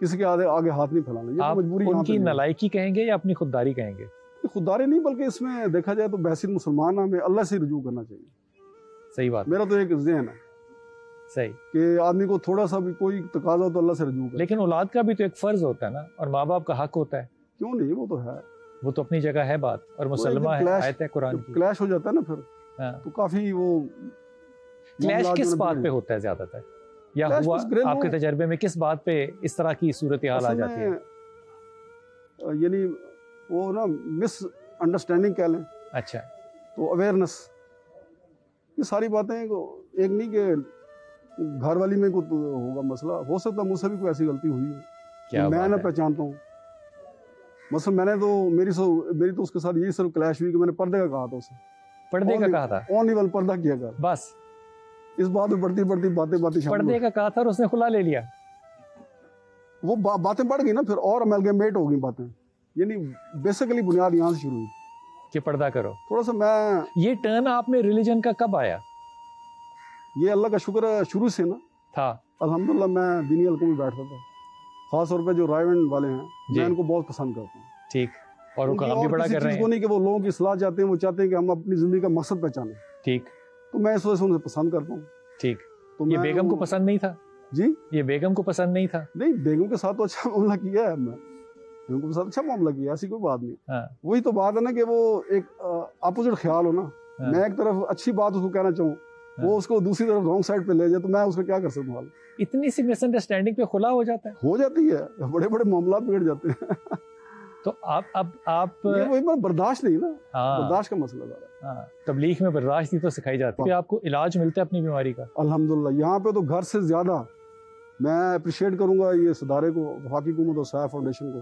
کسی کے آگے ہاتھ نہیں پھیلانا. یہ آپ مجبوری ان کی نالائکی کہیں گے یا اپنی خودداری کہیں گے؟ خودداری نہیں، بلکہ اس میں دیکھا جائے تو بحثیت مسلمان ہمیں اللہ سے رجوع کرنا چاہیے. صحیح بات. میرا تو ایک ذہن ہے صحیح کہ آدمی کو تھوڑا سا بھی کوئی تقاضا ہو تو اللہ سے رجوع کرے. لیکن اولاد کا بھی تو ایک فرض ہوتا ہے نا، اور ماں باپ کا حق ہوتا ہے. کیوں نہیں، وہ تو ہے، وہ تو اپنی جگہ ہے بات، اور مسلمہ ہے، آیت ہے قرآن کی. کلیش ہو جاتا ہے نا پھر تو کافی وہ کلیش کس بات پہ ہوتا ہے زیادہ تر، یا ہوا آپ کے تجربے میں کس بات پہ اس طرح کی صورتحال آ جاتی ہے؟ یعنی وہ نا مس انڈرسٹینڈنگ کہہ لیں. اچھا. تو اویئرنس، یہ ساری باتیں ایک نہیں کہ گھر والی میں کوئی ہوگا مسئلہ، ہو سکتا مجھ سے بھی کوئی ایسی غلطی ہوئی ہے میں نہ پہچانتا ہوں. مثلا میں نے تو میری تو اس کے ساتھ یہی صرف کلیش ہوئی کہ میں نے پردے کا کہا تھا اسے. پردے کا کہا تھا؟ اونلی ون پردہ کیا کر. بس اس بات میں بڑھتی باتیں پردے کا کہا تھا اور اس نے کھلا لے لیا. وہ باتیں بڑھ گئی نا پھر، اور امیلگیمیٹ ہو گئی باتیں. یعنی بیسیکلی بنیاد یہاں سے شروع ہوئی کہ پردہ کرو. تھوڑا سا میں یہ ٹرن آپ میں ریلیجن کا کب آیا؟ یہ اللہ کا شکر ہے شروع سے نا تھا. الحمدللہ میں دینی حلقوں میں بیٹھتا تھا، خاص طور پہ جو رائیونڈ والے ہیں میں ان کو بہت پسند کرتا ہوں. ٹھیک. اور وہ کام بھی بڑا کر رہے ہیں. نہیں کہ وہ لوگوں کی اصلاح چاہتے ہیں، وہ چاہتے ہیں کہ ہم اپنی زندگی کا مقصد پہچانیں. ٹھیک. تو میں اس وجہ سے انہیں پسند کرتا ہوں. ٹھیک. تو یہ بیگم کو پسند نہیں تھا؟ جی یہ بیگم کو پسند نہیں تھا؟ نہیں، بیگم کے ساتھ تو اچھا معاملہ کیا ہے، میں بیگم کے ساتھ اچھا معاملہ کیا، ایسی کوئی بات نہیں. وہی تو بات ہے نا کہ وہ ایک اپوزٹ خیال ہو نا. میں ایک طرف اچھی بات اس کو کہنا چاہوں، وہ اس کو دوسری طرف رانگ سائڈ پہ لے جائے، تو میں اس کو کیا کر سکتا ہوں. اتنی سی مس انڈرسٹینڈنگ پہ خلا ہو جاتا ہے؟ ہو جاتی ہے، بڑے بڑے معاملات بگڑ جاتے ہیں. تو آپ وہی برداشت نہیں نا، برداشت کا مسئلہ ہے. تبلیغ میں برداشت ہی تو سکھائی جاتی ہے. آپ کو علاج ملتا ہے اپنی بیماری کا؟ الحمدللہ. یہاں پہ تو گھر سے زیادہ میں اپریشیٹ کروں گا یہ ادارے کو، وفاقی حکومت اور سایہ فاؤنڈیشن کو،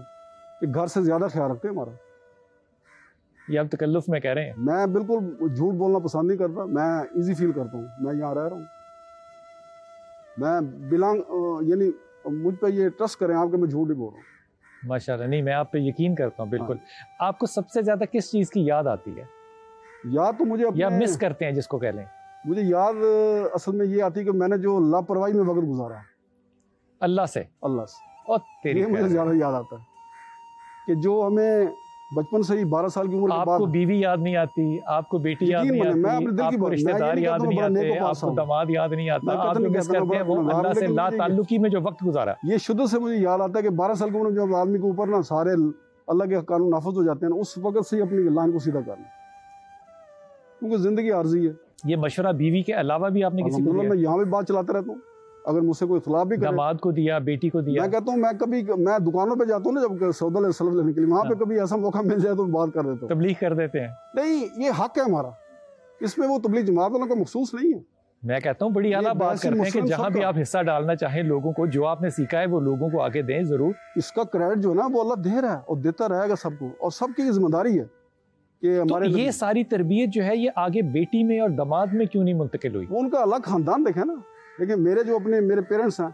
کہ گھر سے زیادہ خیال رکھتے ہیں ہمارا. یہ آپ تکلف میں کہہ رہے ہیں؟ میں بالکل جھوٹ بولنا پسند نہیں کرتا، میں ایزی فیل کرتا ہوں. میں یہاں رہ رہا ہوں، میں یعنی مجھ پہ یہ ٹرسٹ کریں آپ کہ میں جھوٹ نہیں بول رہا ہوں. ماشاءاللہ. نہیں، میں آپ پہ یقین کرتا ہوں بالکل. آپ کو سب سے زیادہ کس چیز کی یاد آتی ہے؟ یاد تو مجھے یا مس کرتے ہیں جس کو کہہ لیں. مجھے یاد اصل میں یہ آتی ہے کہ میں نے جو لاپرواہی میں وقت گزارا اللہ سے. یہ مجھے زیادہ یاد آتا ہے کہ جو ہمیں بچپن سے ہی 12 سال کی عمر کے بعد. آپ کو بیوی یاد نہیں آتی، آپ کو بیٹی یاد نہیں آتی، آپ کو رشتہ دار یاد نہیں آتے، آپ کو داماد یاد نہیں آتا. آپ جو مس کرتے ہیں وہ اللہ سے لا تعلقی میں جو وقت گزارا. یہ شدت سے مجھے یاد آتا ہے کہ 12 سال کی عمر میں جب آدمی کے اوپر نا سارے اللہ کے قانون نافذ ہو جاتے ہیں، اس وقت سے ہی اپنی لائن کو سیدھا کرنا، کیونکہ زندگی عارضی ہے. یہ مشورہ بیوی کے علاوہ بھی آپ نے کسی کو دیا؟ میں یہاں بھی بات چلاتا رہتا ہوں، اگر مجھ سے کوئی اختلاف بھی کرے. داماد کو دیا، بیٹی کو دیا؟ میں کہتا ہوں میں دکانوں پہ جاتا ہوں نا جب سودا لینے کے لیے، وہاں پہ کبھی ایسا موقع مل جائے تو بات کر دیتا ہوں. تبلیغ کر دیتے ہیں؟ نہیں، یہ حق ہے ہمارا، اس میں وہ تبلیغ جماعت والوں کا مخصوص نہیں ہے. میں کہتا ہوں بڑی اعلیٰ بات کرتے ہیں کہ جہاں بھی آپ حصہ ڈالنا چاہیں لوگوں کو، جو آپ نے سیکھا ہے وہ لوگوں کو آگے دیں ضرور. اس کا کریڈٹ جو ہے نا وہ اللہ دے رہا ہے اور دیتا رہے گا سب کو، اور سب کی ذمہ داری ہے کہ ہمارے. یہ ساری تربیت جو ہے یہ آگے بیٹی میں اور داماد میں کیوں نہیں منتقل ہوئی؟ وہ ان کا الگ خاندان دیکھیں نا. لیکن میرے پیرنٹس ہیں،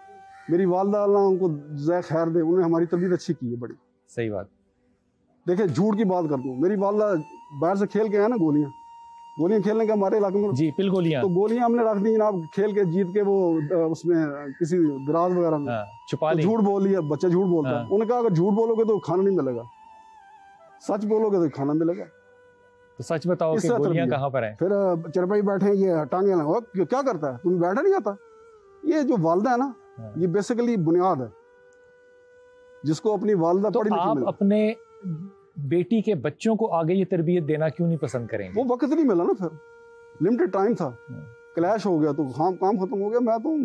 میری والدہ اللہ ان کو جزائے خیر دے، انہوں نے ہماری تربیت اچھی کی ہے بڑی. صحیح بات. دیکھیں جھوٹ کی بات کرتا ہوں، میری والدہ باہر سے کھیل کے آئے نا گولیاں کھیلنے کا ہمارے علاقے میں. جی پل گولیاں. تو گولیاں ہم نے رکھ دی جناب، کھیل کے جیت کے وہ اس میں کسی دراز وغیرہ میں چھپا لی. جھوٹ بول لیا، بچہ جھوٹ بولتا ہے. انہوں نے کہا اگر جھوٹ بولو گے تو کھانا نہیں ملے گا، سچ بولو گے تو کھانا ملے گا. تو سچ بتاؤ کہ گولیاں کہاں پر ہیں؟ پھر چرپائی بیٹھے یہ ٹانگیں لگا، کیا کرتا ہے تمہیں بیٹھا نہیں آتا. یہ جو والدہ ہے نا یہ بیسیکلی بنیاد ہے جس کو اپنی والدہ پڑھی لکھی ملی. آپ اپنے بیٹی کے بچوں کو آگے یہ تربیت دینا کیوں نہیں پسند کریں گے؟ وہ وقت نہیں ملا نا، پھر لمیٹڈ ٹائم تھا، کلیش ہو گیا تو کام ختم ہو گیا. میں تو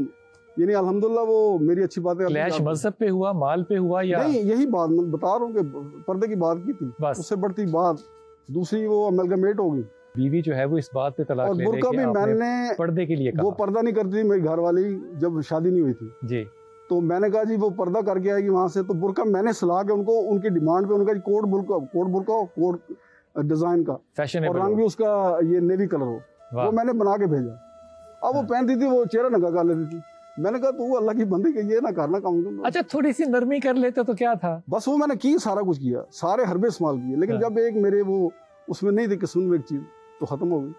یعنی الحمدللہ وہ میری اچھی بات ہے. کلیش مذہب پہ ہوا، مال پہ ہوا یا نہیں؟ یہی بات میں بتا رہا ہوں کہ پردے کی بات کی تھی، اس سے بڑھتی بات دوسری وہ املگمیٹ ہو گئی. بیوی جو ہے وہ اس بات پہ طلاق لے لے برقع بھی میں نے پردے کے لیے کہا. وہ پردہ نہیں کرتی تھی میری گھر والی جب شادی نہیں ہوئی تھی. جی. تو میں نے کہا جی وہ پردہ کر کے آئے گی وہاں سے، تو برقع میں نے سلا کے ان کو ان کی ڈیمانڈ پہ ان کا کوٹ برقع کوٹ ڈیزائن کا فیشن اور رنگ بھی اس کا یہ نیوی کلر ہو، وہ میں نے بنا کے بھیجا. اب وہ پہنتی تھی، وہ چہرہ ننگا کر لیتی تھی. میں نے کہا تو اللہ کی بندی کہ یہ نہ کرنا کام. اچھا تھوڑی سی نرمی کر لیتے تو کیا تھا؟ بس وہ میں نے کی، سارا کچھ کیا، سارے حربے استعمال کیے، لیکن جب ایک میرے وہ اس میں نہیں تھی قسم میں ایک چیز تو ختم ہو گئی.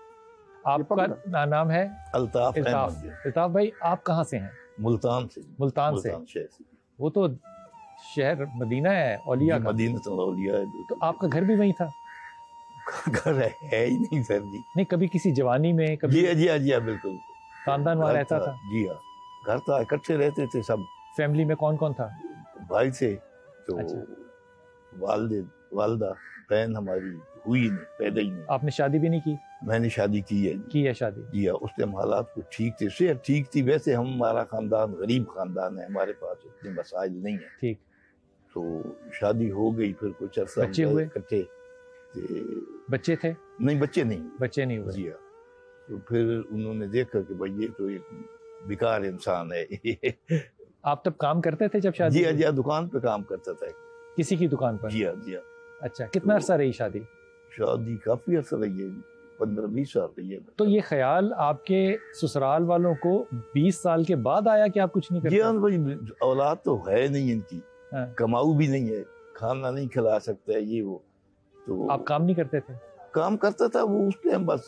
آپ کا نام ہے؟ الطاف. الطاف بھائی آپ کہاں سے ہیں؟ ملتان سے. ملتان سے. وہ تو شہر مدینہ ہے اولیاء کا؟ مدینہ تو اولیاء ہے. تو آپ کا گھر بھی وہیں تھا؟ گھر ہے ہی نہیں سر جی. نہیں کبھی کسی جوانی میں کبھی؟ جی ہاں بالکل. خاندان وہاں رہتا تھا؟ جی ہاں گھر تھا, اکٹھے رہتے تھے سب. فیملی میں کون کون تھا؟ بھائی تھے تو اچھا. والدہ, بہن ہماری ہوئی نہیں, پیدا ہی نہیں. آپ نے شادی بھی نہیں کی؟ میں نے شادی کی ہے. کی ہے شادی؟ جی ہاں. اس ٹائم حالات کچھ ٹھیک تھے, صحت ٹھیک تھی. ویسے ہمارا خاندان غریب خاندان ہے, ہمارے پاس اتنے مسائل نہیں ہیں. ٹھیک. تو شادی ہو گئی, پھر کچھ عرصہ بچے ہوئے؟ اکٹھے. بچے تھے؟ نہیں بچے نہیں. بچے نہیں ہوئے. جی ہاں. تو پھر انہوں نے دیکھا کہ بھائی یہ تو ایک بیکار انسان ہے. آپ تب کام کرتے تھے جب شادی؟ جی ہاں دکان پہ کام کرتا تھا. کسی کی دکان پر؟ جی ہاں. اچھا, کتنا عرصہ رہی شادی؟ شادی کافی عرصہ رہی ہے, 15-20 سال رہی ہے. تو یہ خیال آپ کے سسرال والوں کو 20 سال کے بعد آیا کہ آپ کچھ نہیں کرتے؟ جی ہاں بھائی, اولاد تو ہے نہیں ان کی, کماؤ بھی نہیں ہے, کھانا نہیں کھلا سکتا ہے یہ وہ. تو آپ کام نہیں کرتے تھے؟ کام کرتا تھا وہ اس ٹائم, بس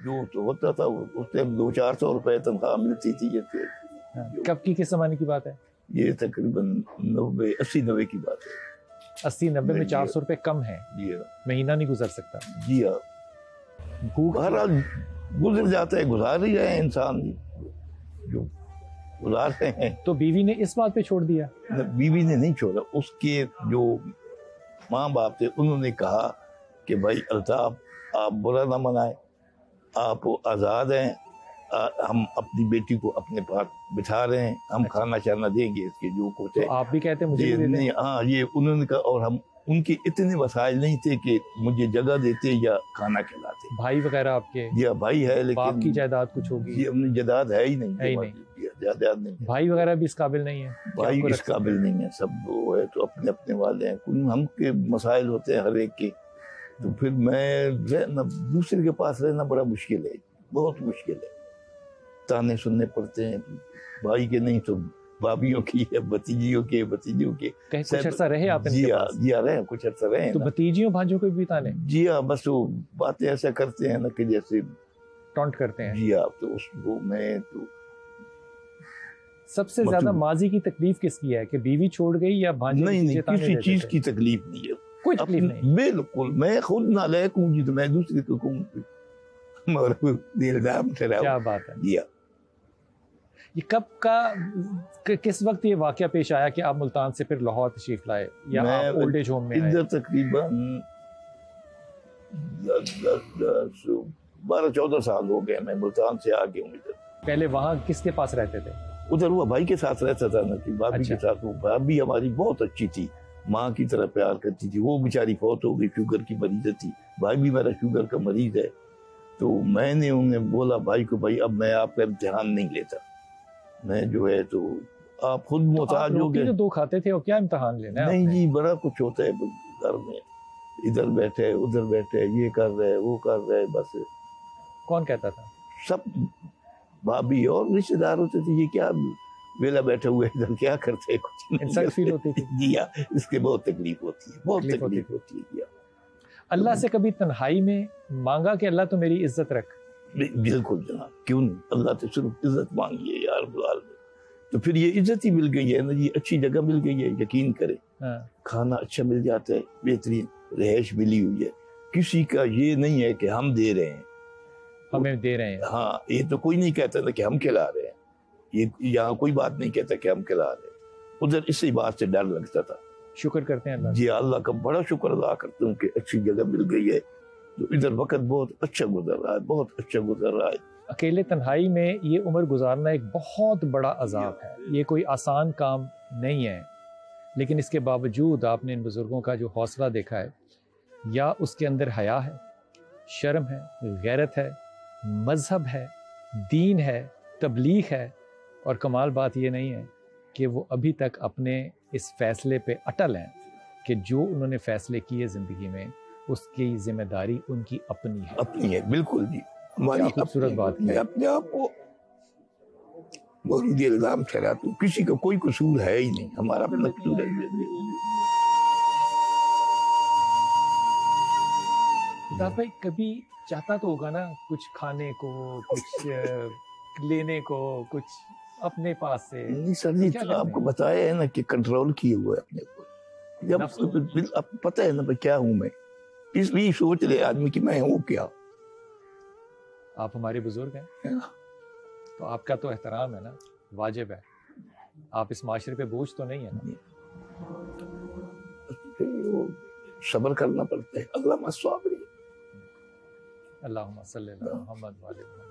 جو ہوتا تھا اس ٹائم 200-400 روپے تنخواہ ملتی تھی. کب کی کس زمانے کی بات ہے یہ؟ تقریباً 80-90 کی بات ہے. 80-90 میں 400 روپے کم ہے. جی ہاں. مہینہ نہیں گزر سکتا. جی ہاں. بہرحال گزر جاتا ہے, گزار ہی رہے ہیں انسان جو گزار رہے ہیں. تو بیوی نے اس بات پہ چھوڑ دیا؟ بیوی نے نہیں چھوڑا, اس کے جو ماں باپ تھے انہوں نے کہا کہ بھائی الطاف آپ برا نہ منائیں, آپ آزاد ہیں, ہم اپنی بیٹی کو اپنے پاس بٹھا رہے ہیں, ہم کھانا چانا دیں گے اس کے جو کچھ ہے. آپ بھی کہتے ہیں مجھے نہیں, ہاں یہ انہوں نے کہا. اور ہم ان کے اتنے وسائل نہیں تھے کہ مجھے جگہ دیتے یا کھانا کھلاتے. بھائی وغیرہ آپ کے؟ جی بھائی ہے لیکن باپ کی جائیداد کچھ ہوگی؟ جی ہم نے جائیداد ہے ہی نہیں. جائیداد نہیں. بھائی وغیرہ بھی اس قابل نہیں ہے؟ بھائی اس قابل نہیں ہے, سب وہ ہے تو اپنے اپنے والے ہیں. ہم کے مسائل ہوتے ہیں ہر ایک کے. تو پھر میں دوسرے کے پاس رہنا بڑا مشکل ہے, بہت مشکل ہے. تانے سننے پڑتے ہیں بھائی کے نہیں تو بھابھیوں کی ہے, بھتیجیوں کے, بھتیجوں کے. کچھ عرصہ رہے آپ؟ جی ہاں رہے, کچھ عرصہ رہے. تو بھتیجیوں بھانجوں کو بھی تانے؟ جی ہاں, بس وہ باتیں ایسا کرتے ہیں نا کہ جیسے ٹونٹ کرتے ہیں. جی ہاں. تو اس کو میں تو سب سے زیادہ ماضی کی تکلیف کس کی ہے کہ بیوی چھوڑ گئی یا بھانجے؟ نہیں, کسی چیز کی تکلیف نہیں ہے, کوئی تکلیف نہیں. بالکل. میں خود نالائق ہوں جی, تو میں دوسرے کو کہوں مگر الزام ٹھہراؤ. کیا بات ہے. جی ہاں. یہ کب کا, کس وقت یہ واقعہ پیش آیا کہ آپ ملتان سے پھر لاہور تشریف لائے یا آپ اولڈ ایج ہوم میں آئے؟ ادھر تقریباً 12-14 سال ہو گئے میں ملتان سے آ گیا ہوں ادھر. پہلے وہاں کس کے پاس رہتے تھے؟ ادھر وہ بھائی کے ساتھ رہتا تھا نا, کہ بھابھی کے ساتھ. وہ بھابھی ہماری بہت اچھی تھی, ماں کی طرح پیار کرتی تھی. وہ بیچاری فوت ہو گئی, شوگر کی مریض تھی. بھائی بھی میرا شوگر کا مریض ہے. تو میں نے انہیں بولا بھائی کو, بھائی اب میں آپ کا امتحان نہیں لیتا, میں جو ہے تو آپ خود محتاج ہو گئے. دو کھاتے تھے اور کیا امتحان لینا ہے؟ نہیں جی, بڑا کچھ ہوتا ہے گھر میں, ادھر بیٹھے ادھر بیٹھے, یہ کر رہے وہ کر رہے. بس کون کہتا تھا؟ سب بھابھی اور رشتے دار ہوتے تھے. یہ کیا ویلا بیٹھے ہوئے ادھر کیا کرتے, کچھ انسلٹ فیل ہوتی تھی. جی ہاں, اس کے بہت تکلیف ہوتی ہے, بہت تکلیف ہوتی ہے. اللہ سے کبھی تنہائی میں مانگا کہ اللہ تو میری عزت رکھ؟ بالکل جناب, کیوں نہیں. اللہ سے صرف عزت مانگیے یار بلال میں, تو پھر یہ عزت ہی مل گئی ہے نا جی. اچھی جگہ مل گئی ہے, یقین کرے. کھانا اچھا مل جاتا ہے, بہترین رہائش ملی ہوئی ہے. کسی کا یہ نہیں ہے کہ ہم دے رہے ہیں, ہمیں دے رہے ہیں. ہاں, یہ تو کوئی نہیں کہتا تھا کہ ہم کھلا رہے ہیں. یہ یہاں کوئی بات نہیں کہتا کہ ہم کھلا رہے ہیں. ادھر اسی بات سے ڈر لگتا تھا. شکر کرتے ہیں اللہ. جی اللہ کا بڑا شکر ادا کرتا ہوں کہ اچھی جگہ مل گئی ہے. تو ادھر وقت بہت اچھا گزر رہا ہے, بہت اچھا گزر رہا ہے. اکیلے تنہائی میں یہ عمر گزارنا ایک بہت بڑا عذاب ہے. یہ کوئی آسان کام نہیں ہے, لیکن اس کے باوجود آپ نے ان بزرگوں کا جو حوصلہ دیکھا ہے, یا اس کے اندر حیا ہے, شرم ہے, غیرت ہے, مذہب ہے, دین ہے, تبلیغ ہے, اور کمال بات یہ نہیں ہے کہ وہ ابھی تک اپنے اس فیصلے پہ اٹل ہیں کہ جو انہوں نے فیصلے کیے زندگی میں اس کی ذمہ داری ان کی اپنی ہے. اپنی ہے, بالکل جی. ہماری خوبصورت بات ہے. اپنے آپ کو مورود الزام ٹھہراتا ہوں, کسی کا کوئی قصور ہے ہی نہیں, ہمارا اپنا قصور ہے. بھائی کبھی چاہتا تو ہوگا نا کچھ کھانے کو, کچھ لینے کو, کچھ اپنے پاس سے. نہیں سر جی آپ کو بتایا ہے نا کہ کنٹرول کیے ہوئے اپنے کو. جب اب پتہ ہے نا میں کیا ہوں، میں اس لیے سوچ رہے آدمی کہ میں ہوں کیا. آپ ہمارے بزرگ ہیں تو آپ کا تو احترام ہے نا، واجب ہے. آپ اس معاشرے پہ بوجھ تو نہیں ہے نا. صبر کرنا پڑتا ہے. اللہ الصابرین. اللہم صلی اللہ محمد وعلی محمد.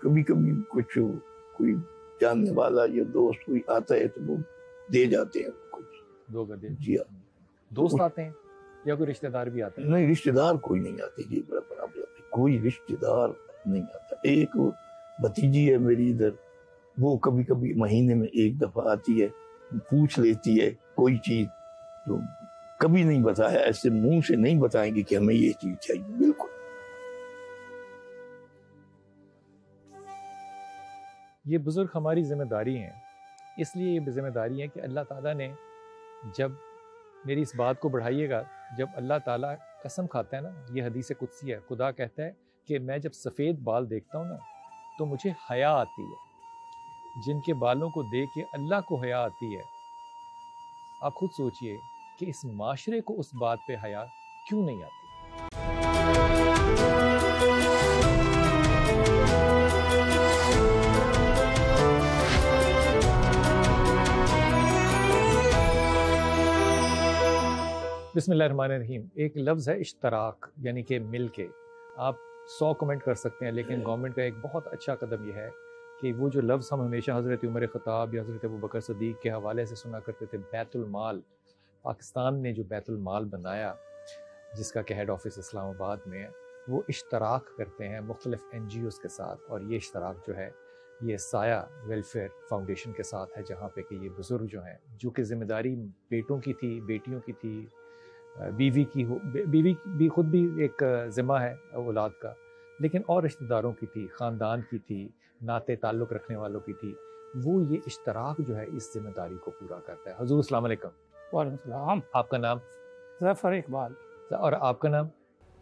کبھی کبھی کچھ کوئی جاننے والا یا دوست کوئی آتا ہے تو وہ دے جاتے ہیں کچھ. دو گدے. جی دوست آتے ہیں یا کوئی رشتہ دار بھی آتے ہیں؟ نہیں رشتہ دار کوئی نہیں آتے جی. بڑا پرابلم ہے، کوئی رشتہ دار نہیں آتا. ایک بھتیجی ہے میری ادھر، وہ کبھی کبھی مہینے میں ایک دفعہ آتی ہے، پوچھ لیتی ہے کوئی چیز. تو کبھی نہیں بتایا، ایسے منہ سے نہیں بتائیں گے کہ ہمیں یہ چیز چاہیے. بالکل. یہ بزرگ ہماری ذمہ داری ہیں. اس لیے یہ ذمہ داری ہے کہ اللہ تعالیٰ نے جب میری اس بات کو بڑھائیے گا، جب اللہ تعالیٰ قسم کھاتا ہے نا، یہ حدیث قدسی ہے، خدا کہتا ہے کہ میں جب سفید بال دیکھتا ہوں نا تو مجھے حیا آتی ہے. جن کے بالوں کو دیکھ کے اللہ کو حیا آتی ہے، آپ خود سوچئے کہ اس معاشرے کو اس بات پہ حیا کیوں نہیں آتی. بسم اللہ الرحمن الرحیم. ایک لفظ ہے اشتراک، یعنی کہ مل کے. آپ 100 کمنٹ کر سکتے ہیں، لیکن گورنمنٹ کا ایک بہت اچھا قدم یہ ہے کہ وہ جو لفظ ہم ہمیشہ حضرت عمر خطاب یا حضرت ابوبکر صدیق کے حوالے سے سنا کرتے تھے، بیت المال. پاکستان نے جو بیت المال بنایا، جس کا کہ ہیڈ آفس اسلام آباد میں ہے، وہ اشتراک کرتے ہیں مختلف NGOs کے ساتھ. اور یہ اشتراک جو ہے یہ سایہ ویلفیئر فاؤنڈیشن کے ساتھ ہے، جہاں پہ کہ یہ بزرگ جو ہیں، جو کہ ذمہ داری بیٹوں کی تھی، بیٹیوں کی تھی، بیوی کی ہو، بیوی بھی خود بھی ایک ذمہ ہے اولاد کا، لیکن اور رشتہ داروں کی تھی، خاندان کی تھی، ناطے تعلق رکھنے والوں کی تھی. وہ یہ اشتراک جو ہے اس ذمہ داری کو پورا کرتا ہے. حضور السلام علیکم. وعلیکم السلام. آپ کا نام؟ ظفر اقبال. اور آپ کا نام؟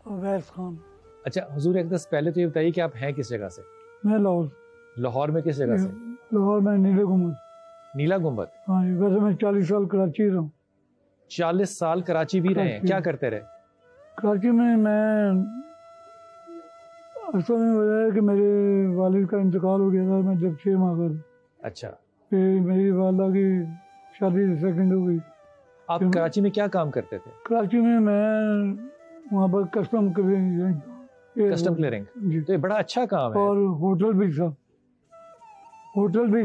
اویس خان. اچھا حضور، ایک دس پہلے تو یہ بتائیے کہ آپ ہیں کس جگہ سے؟ میں لاہور. لاہور میں کس جگہ سے؟ لاہور میں نیلا گنبد. نیلا گنبد. ہاں جی. ویسے میں 40 سال کراچی رہا ہوں. 40 سال کراچی بھی رہے ہیں. کیا کرتے رہے کراچی میں اصل میں وجہ ہے کہ میرے والد کا انتقال ہو گیا تھا میں جب 6 ماہ کا. اچھا. پھر میری والدہ کی شادی سیکنڈ ہو گئی. آپ کراچی میں کیا کام کرتے تھے؟ کراچی میں وہاں پر کسٹم کلیئرنگ. تو یہ بڑا اچھا کام ہے. اور ہوٹل بھی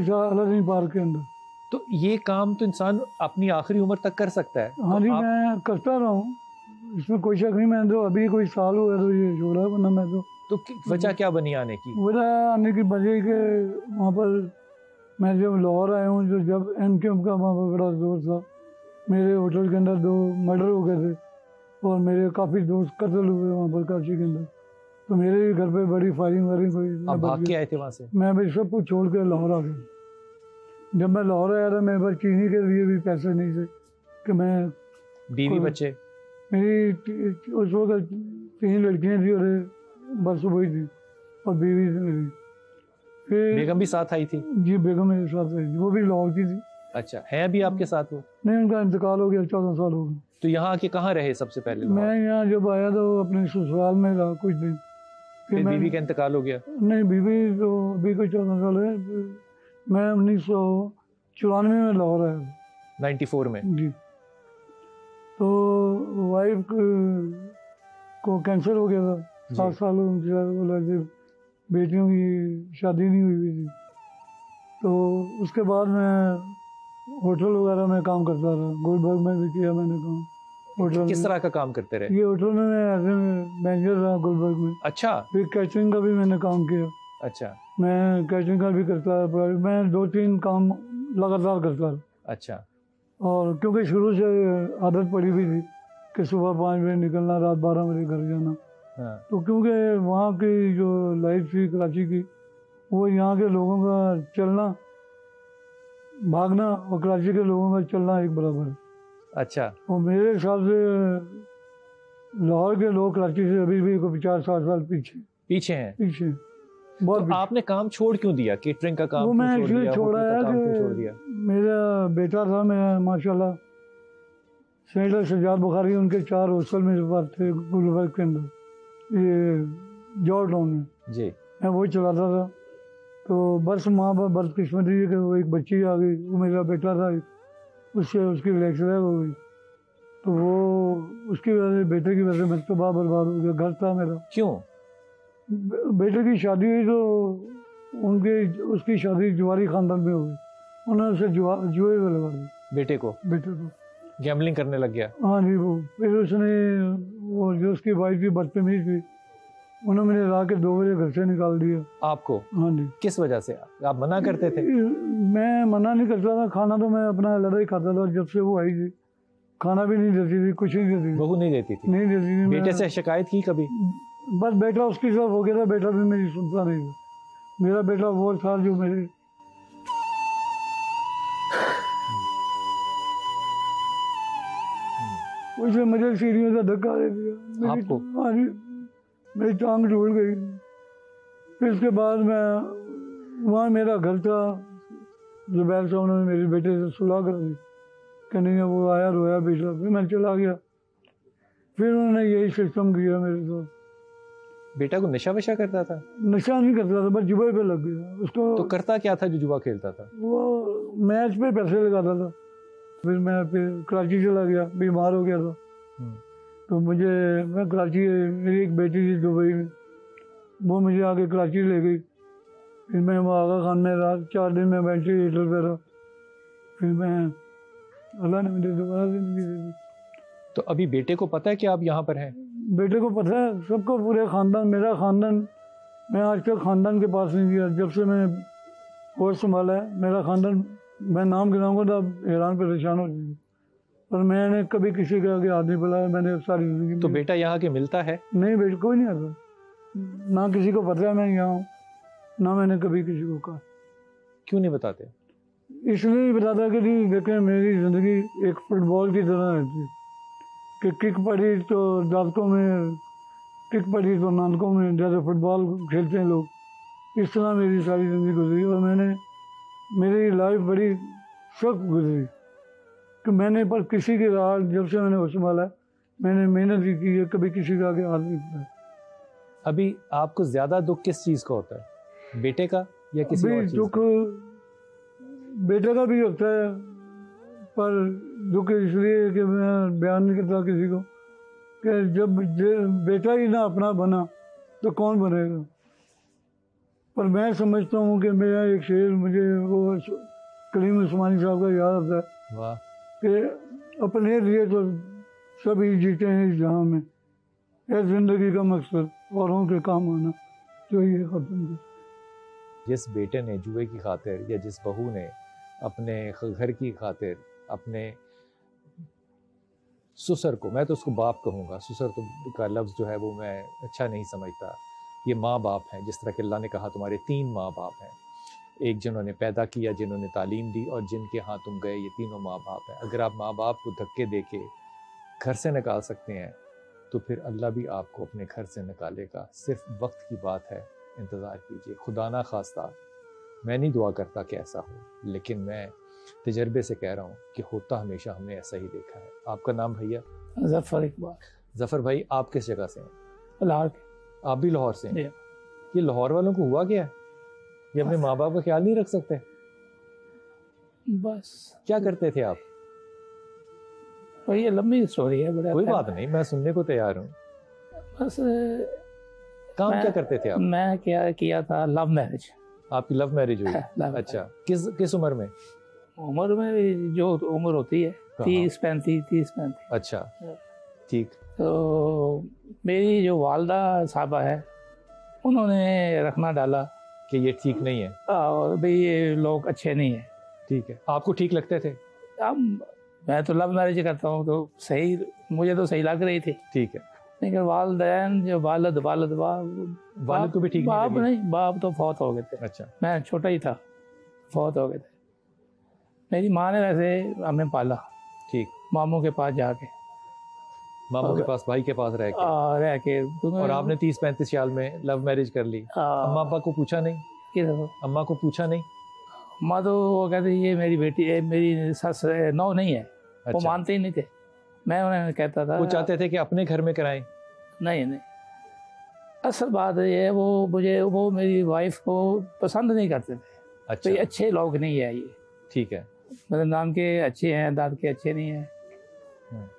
تھا الادین پارک کے اندر. تو یہ کام تو انسان اپنی آخری عمر تک کر سکتا ہے. ہاں جی میں کرتا رہا ہوں، اس میں کوئی شک نہیں. میں تو ابھی کوئی سال ہوا تو یہ چھوڑا، ورنہ میں تو وجہ کیا بنی آنے کی؟ وجہ آنے کی وجہ کہ وہاں پر میں جب لاہور آیا ہوں، جو جب MKM کا وہاں پر بڑا زور تھا، میرے ہوٹل کے اندر 2 مرڈر ہو گئے تھے اور میرے کافی دوست قتل ہوئے وہاں پر کراچی کے اندر. تو میرے گھر پہ بڑی فائرنگ ہوئی. آپ بھاگ کے آئے تھے وہاں سے؟ میں بھی سب کچھ چھوڑ کے لاہور آ گیا. جب میں لاہور آیا تھا میرے پاس چینی کے لیے بھی پیسے نہیں تھے کہ میں. بیوی بچے؟ میری اس وقت 3 لڑکیاں تھیں اور بس وہی تھی، اور بیوی تھی میری. پھر بیگم بھی ساتھ آئی تھی؟ جی بیگم میرے ساتھ آئی تھی، وہ بھی لاہور کی تھی. اچھا. ہے ابھی آپ کے ساتھ وہ؟ نہیں، ان کا انتقال ہو گیا، 14 سال ہو گئے. تو یہاں کے کہاں رہے سب سے پہلے؟ میں یہاں جب آیا تو اپنے سسرال میں رہا کچھ دن. پھر بیوی کا انتقال ہو گیا؟ نہیں، بیوی تو ابھی کوئی 14 سال ہے. میں 1994 میں لاہور آیا تھا. 94 میں؟ جی. تو وائف کو کینسر ہو گیا تھا. 7 سال سے بیٹیوں کی شادی نہیں ہوئی تھی. تو اس کے بعد میں ہوٹل وغیرہ میں کام کرتا رہا. گلبرگ میں بھی کیا میں نے کام. ہوٹل کس طرح کا کام کرتے رہے؟ یہ ہوٹل میں ایز اے مینیجر رہا گلبرگ میں. اچھا. پھر کیٹرنگ کا بھی میں نے کام کیا. اچھا. میں کیٹرنگ کا بھی کرتا رہا. میں 2-3 کام لگاتار کرتا رہا. اچھا. اور کیونکہ شروع سے عادت پڑی ہوئی تھی کہ صبح 5 بجے نکلنا، رات 12 بجے گھر جانا. تو کیونکہ وہاں کی جو لائف تھی کراچی کی، وہ یہاں کے لوگوں کا چلنا بھاگنا اور کراچی کے لوگوں کا چلنا ایک برابر ہے. اچھا. اور میرے حساب سے لاہور کے لوگ کراچی سے ابھی بھی 50-60 سال پیچھے ہیں. تو آپ نے کام چھوڑ کیوں دیا, کیٹرنگ کا کام وہ میں اس لیے چھوڑا ہے کہ میرا بیٹا تھا, میں ماشاءاللہ سینیٹر سجاد بخاری ان کے 4 ہاسٹل میرے پاس تھے گلبرگ کے اندر, یہ جارج ٹاؤن میں جی, میں وہی چلاتا تھا. تو بس ماں باپ بدقسمتی ہے کہ وہ ایک بچی آ گئی, وہ میرا بیٹا تھا, اس سے اس کی ریلیکسر ہو گئی, تو وہ اس کی وجہ سے بیٹے کی وجہ سے میں تباہ برباد ہو گیا. گھر تھا میرا. کیوں؟ بیٹے کی شادی ہوئی تو اس کی شادی جواری خاندان میں ہو گئی, انہوں نے اسے جوئے میں لگا دی. بیٹے کو گیمبلنگ کرنے لگ گیا. ہاں جی. وہ پھر اس نے وہ جو اس کی وائف کی بدتمیز تھی, انہوں نے رات کے 2 بجے گھر سے نکال دیا. آپ کو؟ ہاں جی. کس وجہ سے؟ آپ منع کرتے تھے؟ میں منع نہیں کرتا تھا, کھانا تو میں اپنا علیحدہ ہی کھاتا تھا. جب سے وہ آئی تھی کھانا بھی نہیں دیتی تھی, کچھ نہیں دیتی تھی. بہو نہیں دیتی تھی؟ نہیں دیتی تھی. بیٹے سے شکایت کی کبھی؟ بس بیٹا اس کی طرف ہو گیا تھا, بیٹا بھی میری سنتا نہیں تھا. میرا بیٹا وہ تھا جو میرے اس نے مجھے سیڑھیوں سے دھکا دے دیا. آپ کو؟ ہاں جی, میری ٹانگ ٹوٹ گئی. پھر اس کے بعد میں وہاں میرا گھر تھا, زبیر صاحب نے میرے بیٹے سے صلح کر دی کہ نہیں, وہ آیا رویا بیٹا. پھر میں چلا گیا. پھر انہوں نے یہی سسٹم کیا میرے ساتھ. بیٹا کو نشہ وشہ کرتا تھا؟ نشہ نہیں کرتا تھا, بس جوئے پہ لگ گیا اس کو. تو کرتا کیا تھا جو جوا کھیلتا تھا؟ وہ میچ پہ پیسے لگاتا تھا. پھر میں کراچی چلا گیا, بیمار ہو گیا تھا. تو میں کراچی, میری ایک بیٹی تھی دبئی میں, وہ مجھے آگے کراچی لے گئی. پھر میں وہ آغا خان میں رہا, 4 دن میں وینٹیلیٹر پہ رہا. پھر میں اللہ نے مجھے دوبارہ زندگی دے دی. تو ابھی بیٹے کو پتہ ہے کہ آپ یہاں پر ہیں؟ بیٹے کو پتہ ہے, سب کو, پورے خاندان, میرا خاندان. میں آج تک خاندان کے پاس نہیں گیا جب سے میں ہوش سنبھالا ہے. میرا خاندان میں نام گناؤں گا تو حیران پریشان ہو جائیں گے, پر میں نے کبھی کسی کے آگے ہاتھ نہیں پھیلایا. میں نے ساری زندگی. تو بیٹا یہاں کے ملتا ہے؟ نہیں بیٹا کوئی نہیں آتا, نہ کسی کو پتہ ہے میں یہاں ہوں, نہ میں نے کبھی کسی کو کہا. کیوں نہیں بتاتے؟ اس لیے نہیں بتاتا کہ دیکھیں میری زندگی ایک فٹ بال کی طرح رہتی ہے کہ کک پڑی تو دانتوں میں, کک پڑی تو نانکوں میں, جیسے فٹ بال کھیلتے ہیں لوگ, اس طرح میری ساری زندگی گزری. اور میری لائف بڑی سخت گزری کہ میں نے پر کسی کے راہ, جب سے میں نے ہوش سنبھالا ہے میں نے محنت ہی کی ہے, کبھی کسی کا آگے ہاتھ نہیں پھیلایا. ابھی آپ کو زیادہ دکھ کس چیز کا ہوتا ہے, بیٹے کا یا کسی اور چیز کا؟ دکھ بیٹے کا بھی ہوتا ہے, پر دکھ اس لیے کہ میں بیان نہیں کرتا کسی کو کہ جب بیٹا ہی نہ اپنا بنا تو کون بنے گا. پر میں سمجھتا ہوں کہ میرا ایک شعر مجھے وہ کلیم عثمانی صاحب کا یاد آتا ہے. واہ. کہ اپنے لیے تو سبھی جیتے ہیں اس جہاں میں, اے زندگی کا مقصد اوروں کے کام آنا جو یہ ختم کر. جس بیٹے نے جوئے کی خاطر یا جس بہو نے اپنے گھر کی خاطر اپنے سسر کو, میں تو اس کو باپ کہوں گا, سسر تو کا لفظ جو ہے وہ میں اچھا نہیں سمجھتا, یہ ماں باپ ہیں. جس طرح کہ اللہ نے کہا تمہارے 3 ماں باپ ہیں, ایک جنہوں نے پیدا کیا, جنہوں نے تعلیم دی, اور جن کے ہاں تم گئے, یہ تینوں ماں باپ ہیں. اگر آپ ماں باپ کو دھکے دے کے گھر سے نکال سکتے ہیں تو پھر اللہ بھی آپ کو اپنے گھر سے نکالے گا. صرف وقت کی بات ہے, انتظار کیجیے. خدا نہ خواستہ, میں نہیں دعا کرتا کہ ایسا ہو, لیکن میں تجربے سے کہہ رہا ہوں کہ ہوتا ہمیشہ ہم نے ایسا ہی دیکھا ہے. آپ کا نام بھیا؟ ظفر اقبال. ظفر بھائی, آپ کس جگہ سے ہیں؟ لاہور. آپ بھی لاہور سے ہیں؟ یہ لاہور والوں کو ہوا کیا ہے, یہ اپنے ماں باپ کا خیال نہیں رکھ سکتے؟ بس کیا کرتے تھے آپ؟ یہ لمبی اسٹوری ہے. کوئی بات نہیں, میں سننے کو تیار ہوں. بس کام کیا کرتے تھے آپ؟ میں کیا تھا لو میرج. آپ کی لو میرج ہوئی؟ اچھا, کس عمر میں؟ عمر میں جو عمر ہوتی ہے 30-35. اچھا ٹھیک. تو میری جو والدہ صاحبہ ہے انہوں نے رکھنا ڈالا کہ یہ ٹھیک نہیں ہے, اور بھئی یہ لوگ اچھے نہیں ہیں. ٹھیک ہے, آپ کو ٹھیک لگتے تھے؟ اب میں تو لو میرج کرتا ہوں تو صحیح, مجھے تو صحیح لگ رہی تھی. ٹھیک ہے, لیکن والدین جو والد کو بھی ٹھیک نہیں, باپ تو فوت ہو گئے تھے. اچھا, میں چھوٹا ہی تھا, فوت ہو گئے تھے. میری ماں نے ویسے ہمیں پالا, ٹھیک, ماموں کے پاس جا کے. ماموں کے پاس، بھائی کے پاس رہ کے اور آپ نے 30-35 سال میں لو میرج کر لی. اماں ابا کو پوچھا نہیں؟ اماں کو پوچھا نہیں؟ اماں تو وہ کہتے یہ میری بیٹی ہے، میری سس نو نہیں ہے. وہ مانتے ہی نہیں تھے. میں انہیں کہتا تھا، وہ چاہتے تھے کہ اپنے گھر میں کرائیں. نہیں. اصل بات یہ ہے وہ میری وائف کو پسند نہیں کرتے تھے. اچھا، اچھے لوگ نہیں ہے یہ. ٹھیک ہے. مطلب نام کے اچھے ہیں، داد کے اچھے نہیں ہیں.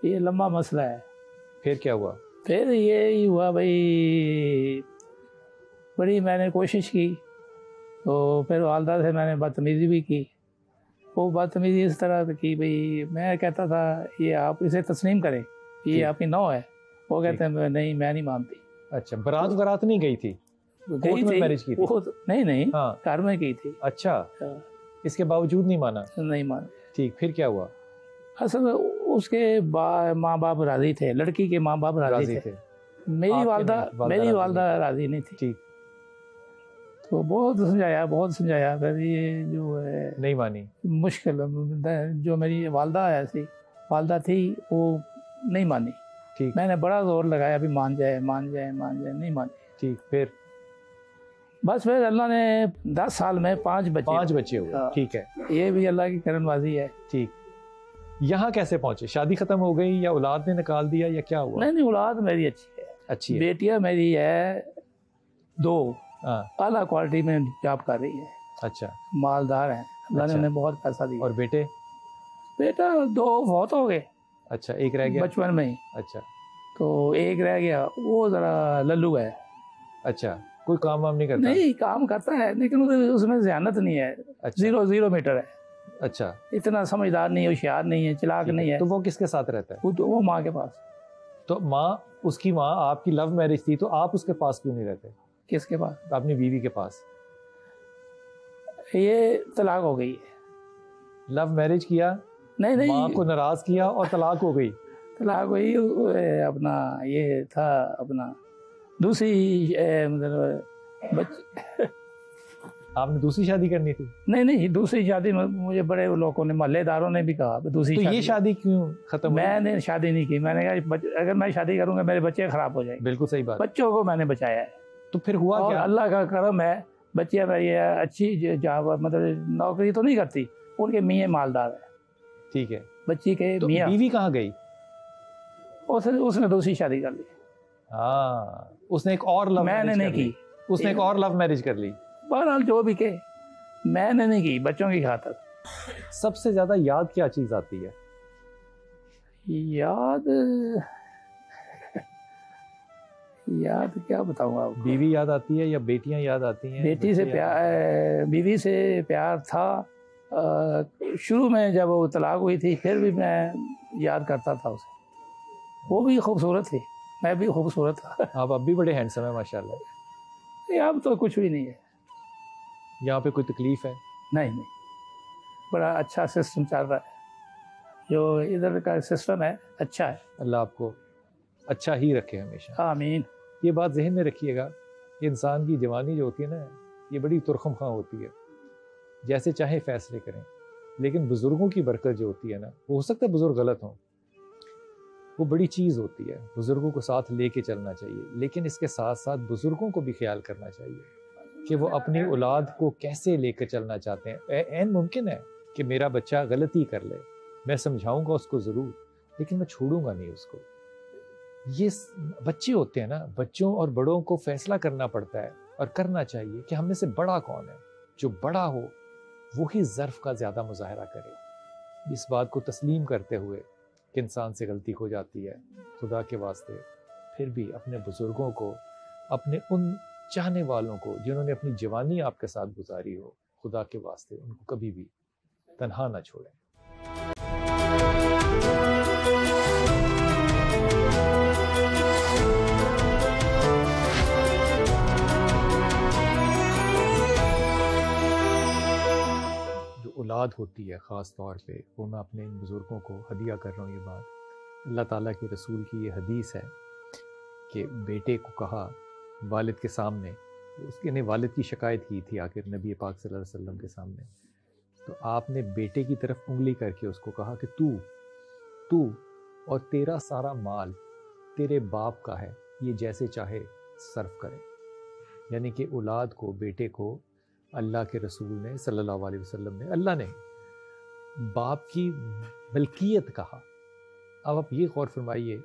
یہ لمبا مسئلہ ہے. پھر کیا ہوا؟ پھر یہی ہوا بھائی، بڑی میں نے کوشش کی تو پھر والدہ سے میں نے بدتمیزی بھی کی. وہ بدتمیزی اس طرح کی بھئی، میں کہتا تھا یہ آپ اسے تسلیم کریں، یہ آپ کی نو ہے. وہ کہتے ہیں نہیں میں نہیں مانتی. اچھا، برات نہیں گئی تھی؟ گئی تھی میرج کی تھی؟ نہیں گھر میں کی تھی. اچھا، اس کے باوجود نہیں مانا؟ نہیں مانا. ٹھیک، پھر کیا ہوا؟ اصل اس کے ماں باپ راضی تھے، لڑکی کے ماں باپ راضی تھے. میری والدہ راضی نہیں تھی. ٹھیک. تو بہت سمجھایا پھر یہ جو ہے نہیں مانی. مشکل جو میری والدہ تھی وہ نہیں مانی. ٹھیک. میں نے بڑا زور لگایا بھی مان جائے، نہیں مانی. ٹھیک. پھر بس پھر اللہ نے 10 سال میں 5 بچے ہوئے. ٹھیک ہے. یہ بھی اللہ کی کرم بازی ہے. ٹھیک. یہاں کیسے پہنچے؟ شادی ختم ہو گئی یا اولاد نے نکال دیا یا کیا ہوا؟ نہیں اولاد میری اچھی ہے. بیٹیاں میری ہے 2، اعلیٰ کوالٹی میں جاب کر رہی ہے. اچھا. مالدار ہیں، اللہ نے انہیں بہت پیسہ دیا. اور بیٹا 2 فوت ہو گئے. اچھا، ایک رہ گیا بچپن میں ہی. اچھا. تو ایک رہ گیا، وہ ذرا للو ہے. اچھا، کوئی کام وام نہیں کرتا؟ نہیں کام کرتا ہے لیکن اس میں ذہانت نہیں ہے. 0 میٹر ہے. اچھا. اتنا سمجھدار نہیں ہے، ہوشیار نہیں ہے، چلاک نہیں ہے. تو وہ کس کے ساتھ رہتا ہے؟ وہ ماں کے پاس. تو اس کی ماں آپ کی لو میرج تھی تو آپ اس کے پاس کیوں نہیں رہتے؟ کس کے پاس؟ اپنی بیوی کے پاس. یہ طلاق ہو گئی ہے. لو میرج کیا، نہیں ماں کو ناراض کیا اور طلاق ہو گئی. طلاق ہوئی. اپنا یہ تھا اپنا دوسری مطلب آپ نے دوسری شادی کرنی تھی؟ نہیں دوسری شادی مجھے بڑے لوگوں نے، محلے داروں نے بھی کہا دوسری شادی. یہ شادی کیوں ختم؟ میں نے شادی نہیں کی. میں نے کہا اگر میں شادی کروں گا میرے بچے خراب ہو جائیں گے. بالکل صحیح بات. بچوں کو میں نے بچایا ہے. تو پھر ہوا اور کیا؟ اللہ کا کرم ہے، بچیاں میری اچھی جاب، مطلب نوکری تو نہیں کرتی، ان کے میاں مالدار ہے. ٹھیک ہے. بچی کے میاں. بیوی کہاں گئی؟ اس نے دوسری شادی کر لی. اس نے ایک اور لو میں نے نہیں کی. اس نے ایک اور لو میرج کر لی. بہرحال جو بھی کہ میں نے نہیں کی، بچوں کی خاطر. سب سے زیادہ یاد کیا چیز آتی ہے؟ یاد کیا بتاؤں آپ؟ بیوی یاد آتی ہے یا بیٹیاں یاد آتی ہیں؟ بیٹی سے پیار، بیوی سے پیار تھا شروع میں جب وہ طلاق ہوئی تھی، پھر بھی میں یاد کرتا تھا اسے. وہ بھی خوبصورت تھی، میں بھی خوبصورت تھا. آپ اب بھی بڑے ہینڈسم ہیں ماشاءاللہ. اب تو کچھ بھی نہیں ہے. یہاں پہ کوئی تکلیف ہے؟ نہیں بڑا اچھا سسٹم چل رہا ہے. جو ادھر کا سسٹم ہے اچھا ہے. اللہ آپ کو اچھا ہی رکھے ہمیشہ. آمین. یہ بات ذہن میں رکھیے گا کہ انسان کی جوانی جو ہوتی ہے نا، یہ بڑی ترخم خواہ ہوتی ہے. جیسے چاہے فیصلے کریں، لیکن بزرگوں کی برکت جو ہوتی ہے نا، وہ ہو سکتا ہے بزرگ غلط ہوں، وہ بڑی چیز ہوتی ہے. بزرگوں کو ساتھ لے کے چلنا چاہیے، لیکن اس کے ساتھ ساتھ بزرگوں کو بھی خیال کرنا چاہیے کہ وہ اپنی اولاد کو کیسے لے کر چلنا چاہتے ہیں. عین ممکن ہے کہ میرا بچہ غلطی کر لے، میں سمجھاؤں گا اس کو ضرور، لیکن میں چھوڑوں گا نہیں اس کو. یہ بچے ہوتے ہیں نا، بچوں اور بڑوں کو فیصلہ کرنا پڑتا ہے اور کرنا چاہیے کہ ہم میں سے بڑا کون ہے. جو بڑا ہو وہی ظرف کا زیادہ مظاہرہ کرے. اس بات کو تسلیم کرتے ہوئے کہ انسان سے غلطی ہو جاتی ہے، خدا کے واسطے پھر بھی اپنے بزرگوں کو، اپنے ان چاہنے والوں کو جنہوں نے اپنی جوانی آپ کے ساتھ گزاری ہو، خدا کے واسطے ان کو کبھی بھی تنہا نہ چھوڑیں. جو اولاد ہوتی ہے خاص طور پہ، وہ میں اپنے ان بزرگوں کو ہدیہ کر رہا ہوں. یہ بات اللہ تعالیٰ کے رسول کی یہ حدیث ہے کہ بیٹے کو کہا والد کے سامنے، اس نے والد کی شکایت کی تھی آخر نبی پاک صلی اللہ علیہ وسلم کے سامنے، تو آپ نے بیٹے کی طرف انگلی کر کے اس کو کہا کہ تو اور تیرا سارا مال تیرے باپ کا ہے، یہ جیسے چاہے صرف کرے. یعنی کہ اولاد کو، بیٹے کو اللہ کے رسول نے صلی اللہ علیہ وسلم نے، اللہ نے باپ کی ملکیت کہا. اب آپ یہ غور فرمائیے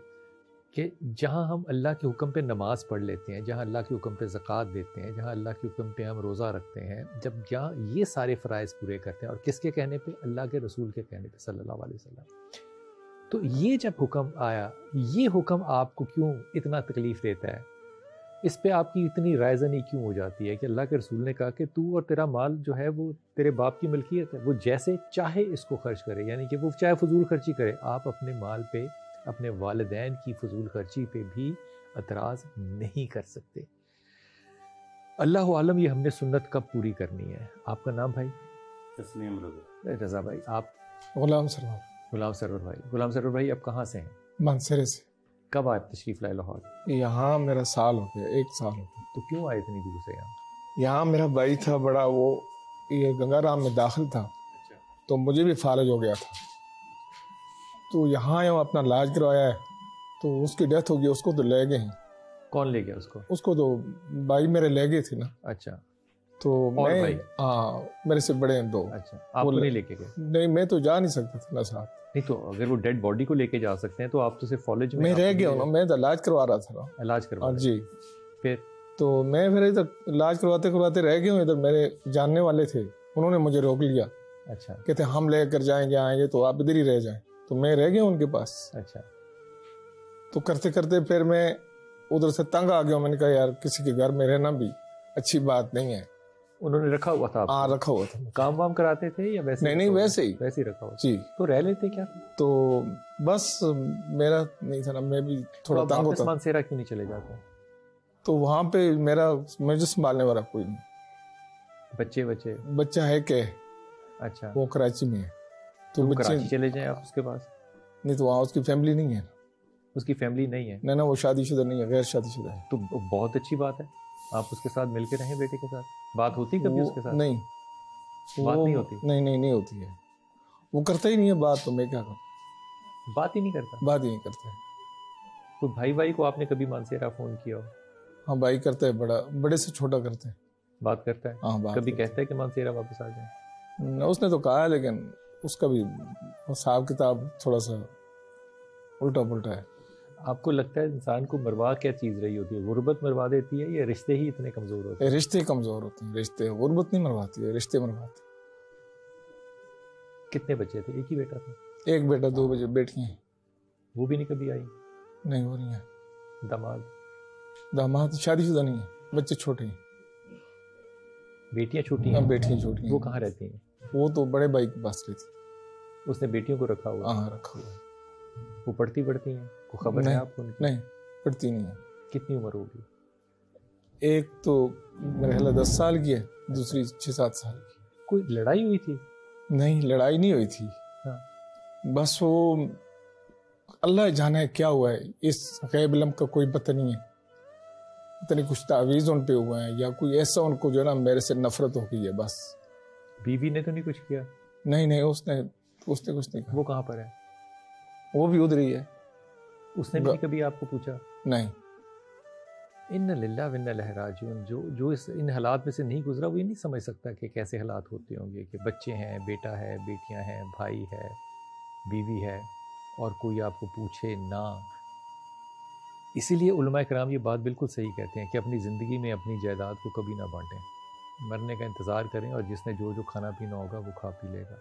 کہ جہاں ہم اللہ کے حکم پہ نماز پڑھ لیتے ہیں، جہاں اللہ کے حکم پہ زکوٰۃ دیتے ہیں، جہاں اللہ کے حکم پہ ہم روزہ رکھتے ہیں، جب جہاں یہ سارے فرائض پورے کرتے ہیں، اور کس کے کہنے پہ؟ اللہ کے رسول کے کہنے پہ صلی اللہ علیہ وسلم. تو یہ جب حکم آیا، یہ حکم آپ کو کیوں اتنا تکلیف دیتا ہے؟ اس پہ آپ کی اتنی رائے زنی کیوں ہو جاتی ہے کہ اللہ کے رسول نے کہا کہ تو اور تیرا مال جو ہے وہ تیرے باپ کی ملکیت ہے، وہ جیسے چاہے اس کو خرچ کرے، یعنی کہ وہ چاہے فضول خرچی کرے. آپ اپنے مال پہ، اپنے والدین کی فضول خرچی پہ بھی اعتراض نہیں کر سکتے. اللہ عالم یہ ہم نے سنت کب پوری کرنی ہے. آپ کا نام بھائی؟ تسلیم رضا. رضا بھائی. آپ؟ غلام سرور. غلام سرور بھائی. غلام سرور بھائی آپ کہاں سے ہیں؟ مانسرے سے. کب آپ تشریف لائے لاہور؟ یہاں میرا سال ہو گیا، 1 سال ہو گیا. تو کیوں آئے اتنی دور سے یہاں؟ یہاں میرا بھائی تھا بڑا، وہ یہ گنگا رام میں داخل تھا، تو مجھے بھی فالج ہو گیا تھا، تو یہاں اپنا علاج کروایا ہے. تو اس کی ڈیتھ ہو گئی، اس کو تو لے گئے ہیں. کون لے گیا اس کو؟ اس کو تو بھائی میرے لے گئے تھے نا. اچھا. تو میں، ہاں میرے سے بڑے ہیں 2. اچھا. آپ کو نہیں لے کے گئے؟ نہیں، میں تو جا نہیں سکتا تھا نا ساتھ. نہیں تو اگر وہ ڈیڈ باڈی کو لے کے جا سکتے ہیں تو آپ تو صرف فالج میں رہ گیا ہوں، میں تو علاج کروا رہا تھا نا. علاج کروا جی. پھر تو میں پھر ادھر علاج کرواتے رہ گیا ہوں. ادھر میرے جاننے والے تھے، انہوں نے مجھے روک لیا. اچھا. کہتے ہم لے کر جائیں گے، آئیں گے تو آپ ادھر ہی رہ جائیں. تو میں رہ گیا ان کے پاس. اچھا. تو کرتے کرتے پھر میں ادھر سے تنگ آ گیا. میں نے کہا یار کسی کے گھر میں رہنا بھی اچھی بات نہیں ہے. انہوں نے رکھا ہوا تھا؟ ہاں رکھا ہوا تھا. کام وام کراتے تھے یا ویسے؟ نہیں ویسے ہی رکھا ہوا. جی. تو رہ لیتے کیا؟ تو بس میرا نہیں تھا نا، میں بھی تھوڑا تنگ ہوتا. مانسیرا کیوں نہیں چلے جاتے؟ تو وہاں پہ میرا مجھے سنبھالنے والا کوئی نہیں. بچہ ہے کہ اچھا وہ کراچی میں ہے. تو کراچی چلے جائیں آپ اس کے پاس. نہیں تو وہاں اس کی فیملی نہیں ہے. اس کی فیملی نہیں ہے؟ نہیں وہ شادی شدہ نہیں ہے، غیر شادی شدہ ہے. تو بہت اچھی بات ہے، آپ اس کے ساتھ مل کے رہیں. بیٹے کے ساتھ بات ہوتی کبھی اس کے ساتھ؟ نہیں بات نہیں ہوتی. نہیں ہوتی ہے. وہ کرتا ہی نہیں ہے بات. تو میں کیا کروں؟ بات ہی نہیں کرتا. بات ہی نہیں کرتا ہے. تو بھائی کو آپ نے کبھی مانسیرا فون کیا ہو؟ ہاں بھائی کرتا ہے، بڑے سے چھوٹا کرتے ہیں. بات کرتا ہے؟ ہاں بات کبھی کہتا ہے کہ مانسیرا واپس آ جائیں؟ اس نے تو کہا ہے، لیکن اس کا بھی حساب کتاب تھوڑا سا الٹا پلٹا ہے. آپ کو لگتا ہے انسان کو مروا کیا چیز رہی ہوتی ہے؟ غربت مروا دیتی ہے یا رشتے ہی اتنے کمزور ہوتے ہیں؟ رشتے کمزور ہوتے ہیں. رشتے، غربت نہیں مرواتی ہے، رشتے مرواتے. کتنے بچے تھے؟ ایک ہی بیٹا تھا؟ 1 بیٹا 2 بیٹیاں ہیں. وہ بھی نہیں کبھی آئی؟ نہیں وہ نہیں ہے. داماد شادی شدہ نہیں ہے، بچے چھوٹے ہیں. بیٹیاں چھوٹی ہیں؟ بیٹیاں چھوٹی ہیں. وہ کہاں رہتی ہیں؟ وہ تو بڑے بھائی کے پاس رہتی. اس نے بیٹیوں کو رکھا ہوا؟ ہاں رکھا ہوا ہے. وہ پڑھتی ہیں؟ کوئی خبر ہے آپ کو؟ نہیں پڑھتی نہیں ہے. کتنی عمر ہوگی؟ ایک تو میرے خیال 10 سال کی ہے، دوسری 6-7 سال کی. کوئی لڑائی ہوئی تھی؟ نہیں لڑائی نہیں ہوئی تھی. بس وہ اللہ جانے کیا ہوا ہے، اس غیب علم کا کوئی پتہ نہیں ہے. پتہ نہیں کچھ تعویذ ان پہ ہوئے ہیں یا کوئی ایسا ان کو جو ہے نا میرے سے نفرت ہو گئی ہے بس. بیوی نے تو نہیں کچھ کیا؟ نہیں اس نے کچھ نہیں کہا. وہ کہاں پر ہے؟ وہ بھی ادھر ہی ہے. اس نے بھی کبھی آپ کو پوچھا؟ نہیں. ان للہ و انا الیہ راجعون. جو ان حالات میں سے نہیں گزرا وہ یہ نہیں سمجھ سکتا کہ کیسے حالات ہوتے ہوں گے، کہ بچے ہیں، بیٹا ہے، بیٹیاں ہیں، بھائی ہے، بیوی ہے، اور کوئی آپ کو پوچھے نہ. اسی لیے علماء کرام یہ بات بالکل صحیح کہتے ہیں کہ اپنی زندگی میں اپنی جائیداد کو کبھی نہ بانٹیں. مرنے کا انتظار کریں اور جس نے جو کھانا پینا ہوگا وہ کھا پی لے گا.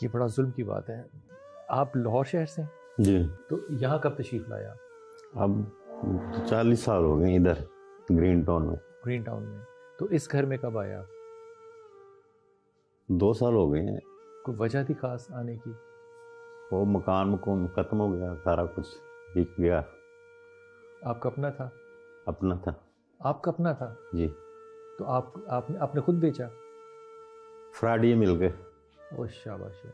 یہ بڑا ظلم کی بات ہے. آپ لاہور شہر سے ہیں؟ جی. تو یہاں کب تشریف لایا؟ اب 40 سال ہو گئے ادھر گرین ٹاؤن میں. گرین ٹاؤن میں. تو اس گھر میں کب آیا آپ؟ 2 سال ہو گئے ہیں. کوئی وجہ تھی خاص آنے کی؟ وہ مکان ختم ہو گیا، سارا کچھ بک گیا. آپ کا اپنا تھا؟ اپنا تھا. آپ کا اپنا تھا؟ جی. تو آپ نے خود بیچا؟ فراڈی مل گئے. او شاباش.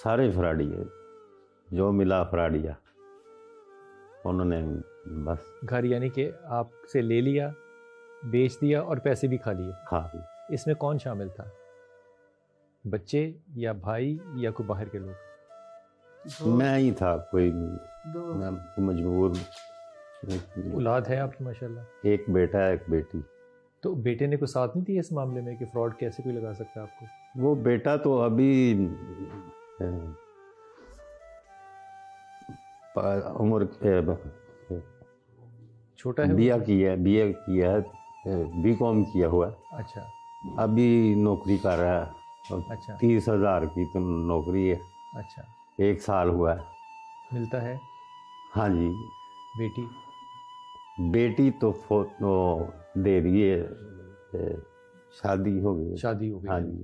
سارے فراڈی ہے، جو ملا فراڈیا. انہوں نے بس گھر یعنی کہ آپ سے لے لیا، بیچ دیا اور پیسے بھی کھا لیے؟ ہاں. اس میں کون شامل تھا؟ بچے یا بھائی یا کوئی باہر کے لوگ؟ میں ہی تھا، کوئی میں مجبور. اولاد ہے آپ کی ماشاءاللہ؟ ایک بیٹا ہے، ایک بیٹی. تو بیٹے نے کوئی ساتھ نہیں دیا اس معاملے میں کہ فراڈ کیسے کوئی لگا سکتا ہے آپ کو؟ وہ بیٹا تو ابھی عمر چھوٹا ہے، بی اے کیا ہے، بی کام کیا ہوا ہے. اچھا. ابھی نوکری کر رہا ہے. اچھا. 30,000 کی تو نوکری ہے. اچھا. 1 سال ہوا ہے. ملتا ہے؟ ہاں جی. بیٹی تو دے دی ہے، شادی ہو گئی. ہاں جی.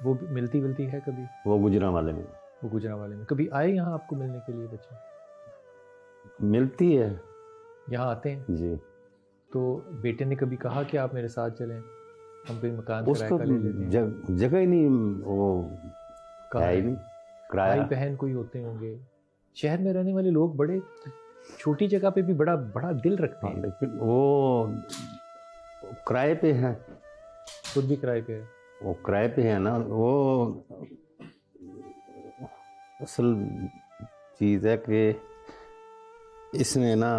وہ ملتی ہے کبھی؟ وہ گجرانوالے میں. کبھی آئے یہاں آپ کو ملنے کے لیے بچے؟ ملتی ہے، یہاں آتے ہیں جی. تو بیٹے نے کبھی کہا کہ آپ میرے ساتھ چلیں، ہم کوئی مکان اس کو جگہ ہی نہیں، وہ ہے ہی نہیں. بھائی بہن کوئی ہوتے ہوں گے شہر میں رہنے والے لوگ، بڑے چھوٹی جگہ پہ بھی بڑا دل رکھتے ہیں. لیکن وہ کرائے پہ ہے، خود بھی کرائے پہ ہے. وہ کرائے پہ ہے نا. وہ اصل چیز ہے کہ اس نے نا،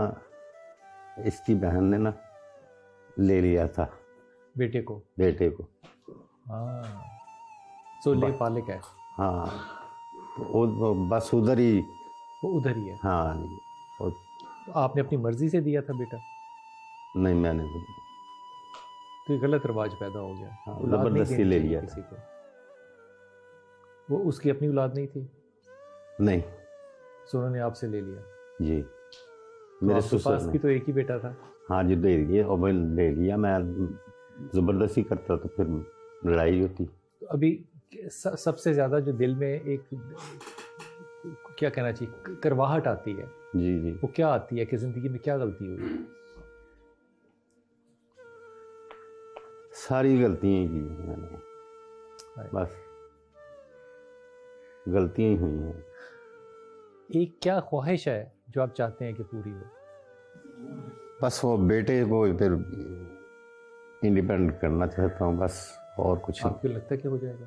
اس کی بہن نے نا لے لیا تھا بیٹے کو. ہاں، سو لے پالے کا ہے. ہاں، بس ادھر ہی ہے. ہاں. تو آپ نے اپنی مرضی سے دیا تھا بیٹا؟ نہیں، میں نے تو یہ غلط رواج پیدا ہو گیا. زبردستی لے لیا کسی کو. وہ اس کی اپنی اولاد نہیں تھی؟ نہیں. سو انہوں نے آپ سے لے لیا؟ جی. میرے پاس بھی تو ایک ہی بیٹا تھا. ہاں جی، دے دیا. اور میں لے لیا. میں زبردستی کرتا تو پھر لڑائی ہوتی. ابھی سب سے زیادہ جو دل میں ایک کیا کہنا چاہیے کرواہٹ آتی ہے، جی، وہ کیا آتی ہے کہ زندگی میں کیا غلطی ہوئی؟ ساری غلطیاں کی میں نے، بس غلطیاں ہی ہوئی ہیں. ایک کیا خواہش ہے جو آپ چاہتے ہیں کہ پوری ہو؟ بس وہ بیٹے کو پھر انڈیپینڈنٹ کرنا چاہتا ہوں، بس. اور کچھ آپ کو لگتا ہے کہ ہو جائے گا؟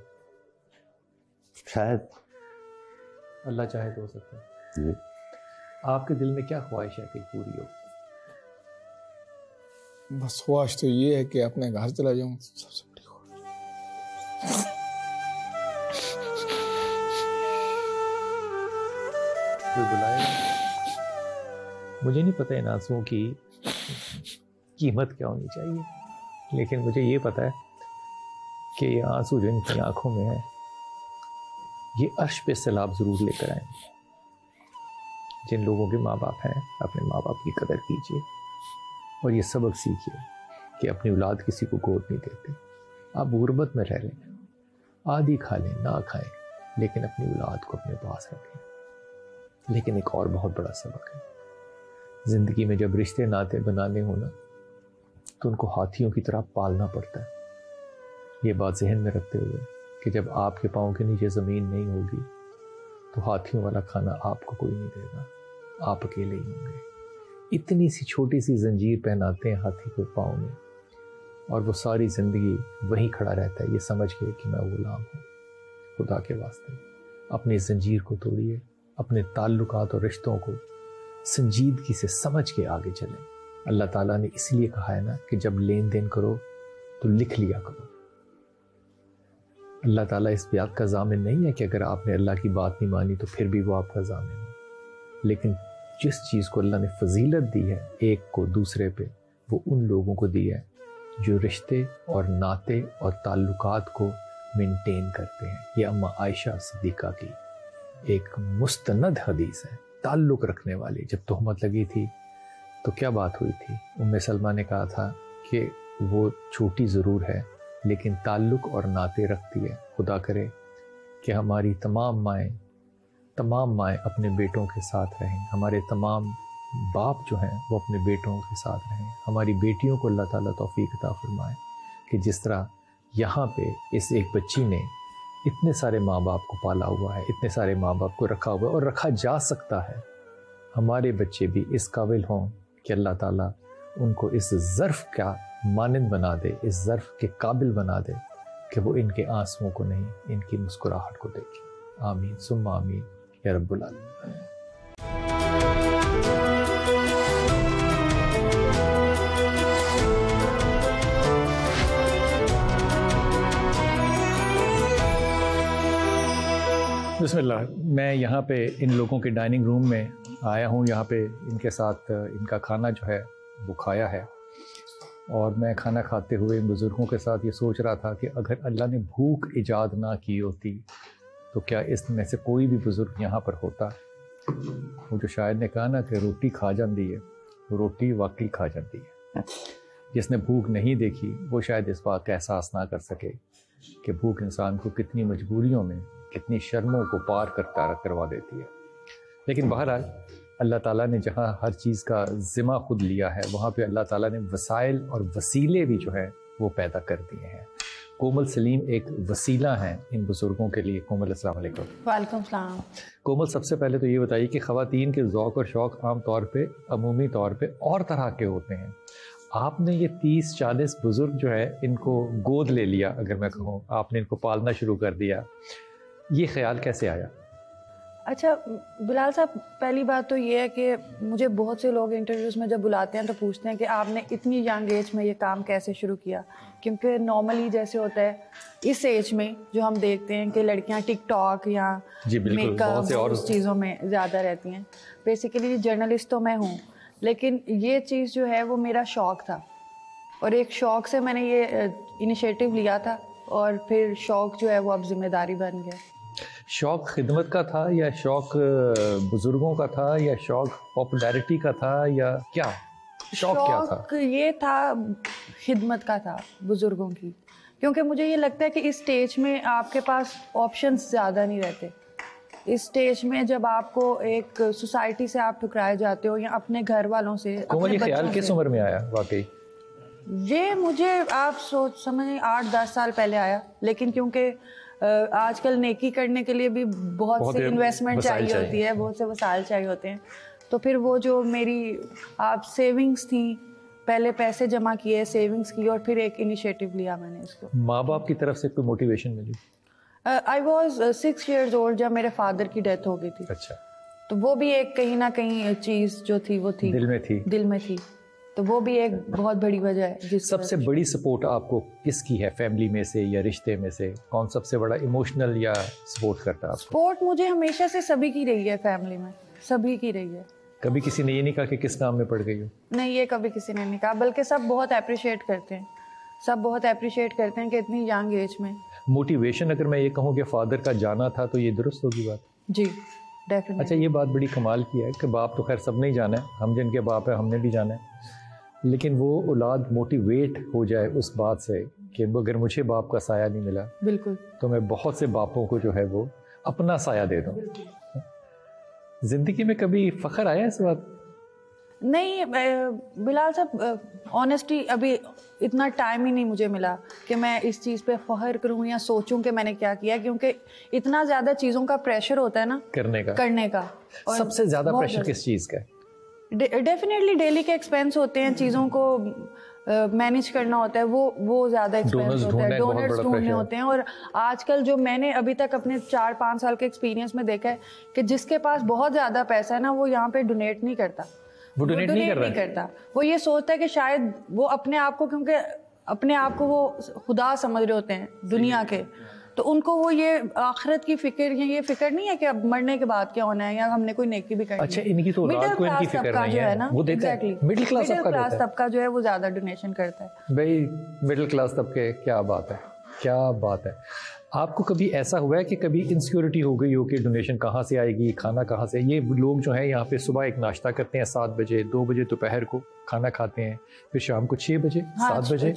شاید اللہ چاہے تو ہو سکتا ہے. جی. آپ کے دل میں کیا خواہش ہے کہ پوری ہو؟ بس خواہش تو یہ ہے کہ اپنے گھر چلا جاؤں، سب سے بڑی خواہش. کوئی بلائے گا؟ مجھے نہیں پتہ ان آنسوؤں کی قیمت کیا ہونی چاہیے، لیکن مجھے یہ پتہ ہے کہ یہ آنسو جو ان کی آنکھوں میں ہے، یہ عرش پہ سیلاب ضرور لے کر آئیں گے. جن لوگوں کے ماں باپ ہیں، اپنے ماں باپ کی قدر کیجیے اور یہ سبق سیکھیے کہ اپنی اولاد کسی کو گود نہیں دیتے. آپ غربت میں رہ لیں، آدھی کھا لیں، نہ کھائیں، لیکن اپنی اولاد کو اپنے پاس رکھیں. لیکن ایک اور بہت بڑا سبق ہے، زندگی میں جب رشتے ناطے بنانے ہونا تو ان کو ہاتھیوں کی طرح پالنا پڑتا ہے. یہ بات ذہن میں رکھتے ہوئے کہ جب آپ کے پاؤں کے نیچے زمین نہیں ہوگی تو ہاتھیوں والا کھانا آپ کو کوئی نہیں دے گا، آپ اکیلے ہی ہوں گے. اتنی سی چھوٹی سی زنجیر پہناتے ہیں ہاتھی کو پاؤں میں، اور وہ ساری زندگی وہیں کھڑا رہتا ہے یہ سمجھ کے کہ میں غلام ہوں. خدا کے واسطے اپنی زنجیر کو توڑیے، اپنے تعلقات اور رشتوں کو سنجیدگی سے سمجھ کے آگے چلیں. اللہ تعالیٰ نے اس لیے کہا ہے نا کہ جب لین دین کرو تو لکھ لیا کرو. اللہ تعالیٰ اس بات کا ضامن نہیں ہے کہ اگر آپ نے اللہ کی بات نہیں مانی تو پھر بھی وہ آپ کا ضامن ہو. لیکن جس چیز کو اللہ نے فضیلت دی ہے ایک کو دوسرے پہ، وہ ان لوگوں کو دی ہے جو رشتے اور ناطے اور تعلقات کو مینٹین کرتے ہیں. یہ اماں عائشہ صدیقہ کی ایک مستند حدیث ہے. تعلق رکھنے والی، جب تہمت لگی تھی تو کیا بات ہوئی تھی؟ ام سلمہ نے کہا تھا کہ وہ چھوٹی ضرور ہے لیکن تعلق اور ناطے رکھتی ہے. خدا کرے کہ ہماری تمام مائیں اپنے بیٹوں کے ساتھ رہیں، ہمارے تمام باپ جو ہیں وہ اپنے بیٹوں کے ساتھ رہیں. ہماری بیٹیوں کو اللہ تعالیٰ توفیق عطا فرمائے کہ جس طرح یہاں پہ اس ایک بچی نے اتنے سارے ماں باپ کو پالا ہوا ہے، اتنے سارے ماں باپ کو رکھا ہوا ہے اور رکھا جا سکتا ہے، ہمارے بچے بھی اس قابل ہوں کہ اللہ تعالیٰ ان کو اس ظرف کا مانند بنا دے، اس ظرف کے قابل بنا دے کہ وہ ان کے آنسوؤں کو نہیں، ان کی مسکراہٹ کو دیکھیں. آمین ثم آمین یا رب العالمین. بسم اللہ. میں یہاں پہ ان لوگوں کے ڈائننگ روم میں آیا ہوں, یہاں پہ ان کے ساتھ ان کا کھانا جو ہے وہ کھایا ہے, اور میں کھانا کھاتے ہوئے ان بزرگوں کے ساتھ یہ سوچ رہا تھا کہ اگر اللہ نے بھوک ایجاد نہ کی ہوتی تو کیا اس میں سے کوئی بھی بزرگ یہاں پر ہوتا. وہ جو شاعر نے کہا نا کہ روٹی کھا جاندی ہے, روٹی واقعی کھا جاتی ہے. جس نے بھوک نہیں دیکھی وہ شاید اس بات کا احساس نہ کر سکے کہ بھوک انسان کو کتنی مجبوریوں میں, کتنی شرموں کو پار کروا دیتی ہے. لیکن بہرحال اللہ تعالیٰ نے جہاں ہر چیز کا ذمہ خود لیا ہے, وہاں پہ اللہ تعالیٰ نے وسائل اور وسیلے بھی جو ہیں وہ پیدا کر دیے ہیں. کومل سلیم ایک وسیلہ ہیں ان بزرگوں کے لیے. کومل السلام علیکم. وعلیکم السلام. کومل, سب سے پہلے تو یہ بتائیے کہ خواتین کے ذوق اور شوق عام طور پہ, عمومی طور پہ اور طرح کے ہوتے ہیں. آپ نے یہ 30-40 بزرگ جو ہے ان کو گود لے لیا, اگر میں کہوں آپ نے ان کو پالنا شروع کر دیا, یہ خیال کیسے آیا؟ اچھا بلال صاحب, پہلی بات تو یہ ہے کہ مجھے بہت سے لوگ انٹرویوز میں جب بلاتے ہیں تو پوچھتے ہیں کہ آپ نے اتنی ینگ ایج میں یہ کام کیسے شروع کیا, کیونکہ نارملی جیسے ہوتا ہے اس ایج میں جو ہم دیکھتے ہیں کہ لڑکیاں ٹک ٹاک یا میک اپ اس چیزوں میں زیادہ رہتی ہیں. بیسیکلی جرنلسٹ تو میں ہوں, لیکن یہ چیز جو ہے وہ میرا شوق تھا, اور ایک شوق سے میں نے یہ انیشیٹو لیا تھا, اور پھر شوق جو ہے وہ اب ذمہ داری بن گیا. شوق خدمت کا تھا یا شوق بزرگوں کا تھا یا شوق پاپولیرٹی کا تھا یا کیا شوق کیا تھا؟ شوق یہ تھا خدمت کا تھا بزرگوں کی, کیونکہ مجھے یہ لگتا ہے کہ اس سٹیج میں آپ کے پاس آپشنز زیادہ نہیں رہتے. اس سٹیج میں جب آپ کو ایک سوسائٹی سے آپ ٹکرائے جاتے ہو یا اپنے گھر والوں سے, یہ خیال کس عمر میں آیا واقعی؟ یہ مجھے آپ سمجھیں 8-10 سال پہلے آیا, لیکن کیونکہ آج کل نیکی کرنے کے لیے بھی بہت سی انویسٹمنٹ چاہیے ہوتی ہے, بہت سے وسائل چاہیے ہوتے ہیں, تو پھر وہ جو میری آپ سیونگز تھیں, پہلے پیسے جمع کیے, سیونگز کی, اور پھر ایک انیشیٹو لیا میں نے اس کو. ماں باپ کی طرف سے کوئی موٹیویشن ملی؟ آئی واز 6 years old جب میرے فادر کی ڈیتھ ہو گئی تھی. اچھا. تو وہ بھی ایک کہیں نہ کہیں چیز جو تھی وہ تھی دل میں تھی, تو وہ بھی ایک بہت بڑی وجہ ہے. سب سے بڑی سپورٹ آپ کو کس کی ہے, فیملی میں سے یا رشتے میں سے؟ کون سب سے بڑا ایموشنل یا سپورٹ کرتا ہے آپ کو؟ سپورٹ مجھے ہمیشہ سے سبھی کی رہی ہے, فیملی میں سبھی کی رہی ہے. کبھی کسی نے یہ نہیں کہا کہ کس کام میں پڑ گئی ہو؟ نہیں, یہ کبھی کسی نے نہیں کہا, بلکہ سب بہت اپریشیٹ کرتے ہیں, سب بہت اپریشیٹ کرتے ہیں کہ اتنی ینگ ایج میں. موٹیویشن اگر میں یہ کہوں کہ فادر کا جانا تھا تو یہ درست ہوگی بات؟ جی ڈیفینیٹلی. اچھا, یہ بات بڑی کمال کی ہے کہ باپ تو خیر سب نے ہی جانا ہے, ہم جن کے باپ ہیں ہم نے بھی جانا ہے, لیکن وہ اولاد موٹیویٹ ہو جائے اس بات سے کہ اگر مجھے باپ کا سایہ نہیں ملا بالکل تو میں بہت سے باپوں کو جو ہے وہ اپنا سایہ دے دوں. زندگی میں کبھی فخر آیا اس بات؟ نہیں بلال صاحب, آنیسٹلی ابھی اتنا ٹائم ہی نہیں مجھے ملا کہ میں اس چیز پہ فخر کروں یا سوچوں کہ میں نے کیا کیا, کیونکہ اتنا زیادہ چیزوں کا پریشر ہوتا ہے نا کرنے کا. سب سے زیادہ پریشر کس چیز کا ہے؟ ڈیفینیٹلی ڈیلی کے ایکسپینس ہوتے ہیں, چیزوں کو مینیج کرنا ہوتا ہے, وہ زیادہ ایکسپینس ہوتا ہے, ڈونرز ڈھونڈنے ہوتے ہیں. اور آج کل جو میں نے ابھی تک اپنے 4-5 سال کے ایکسپیرینس میں دیکھا ہے کہ جس کے پاس بہت زیادہ پیسہ ہے نا, وہ یہاں پہ ڈونیٹ نہیں کرتا, وہ ڈونیٹ نہیں کرتا. وہ یہ سوچتا ہے کہ شاید وہ اپنے آپ کو, کیونکہ اپنے آپ کو وہ خدا سمجھ رہے ہوتے ہیں دنیا کے, تو ان کو وہ یہ آخرت کی فکر یا یہ فکر نہیں ہے کہ اب مرنے کے بعد کیا ہونا ہے یا ہم نے کوئی نیکی بھی کرنی ہے. اچھا, ان کی تو اولاد کو ان کی فکر نہیں ہے نا, وہ دیتا ہے مڈل کلاس طبقہ جو ہے وہ زیادہ ڈونیشن کرتا ہے. بھائی مڈل کلاس طبقے, کیا بات ہے, کیا بات ہے. آپ کو کبھی ایسا ہوا ہے کہ کبھی انسیکیورٹی ہو گئی ہو کہ ڈونیشن کہاں سے آئے گی, کھانا کہاں سے؟ یہ لوگ جو ہیں یہاں پہ صبح ایک ناشتہ کرتے ہیں 7 بجے, 2 بجے دوپہر کو کھانا کھاتے ہیں, پھر شام کو 6 بجے 7 بجے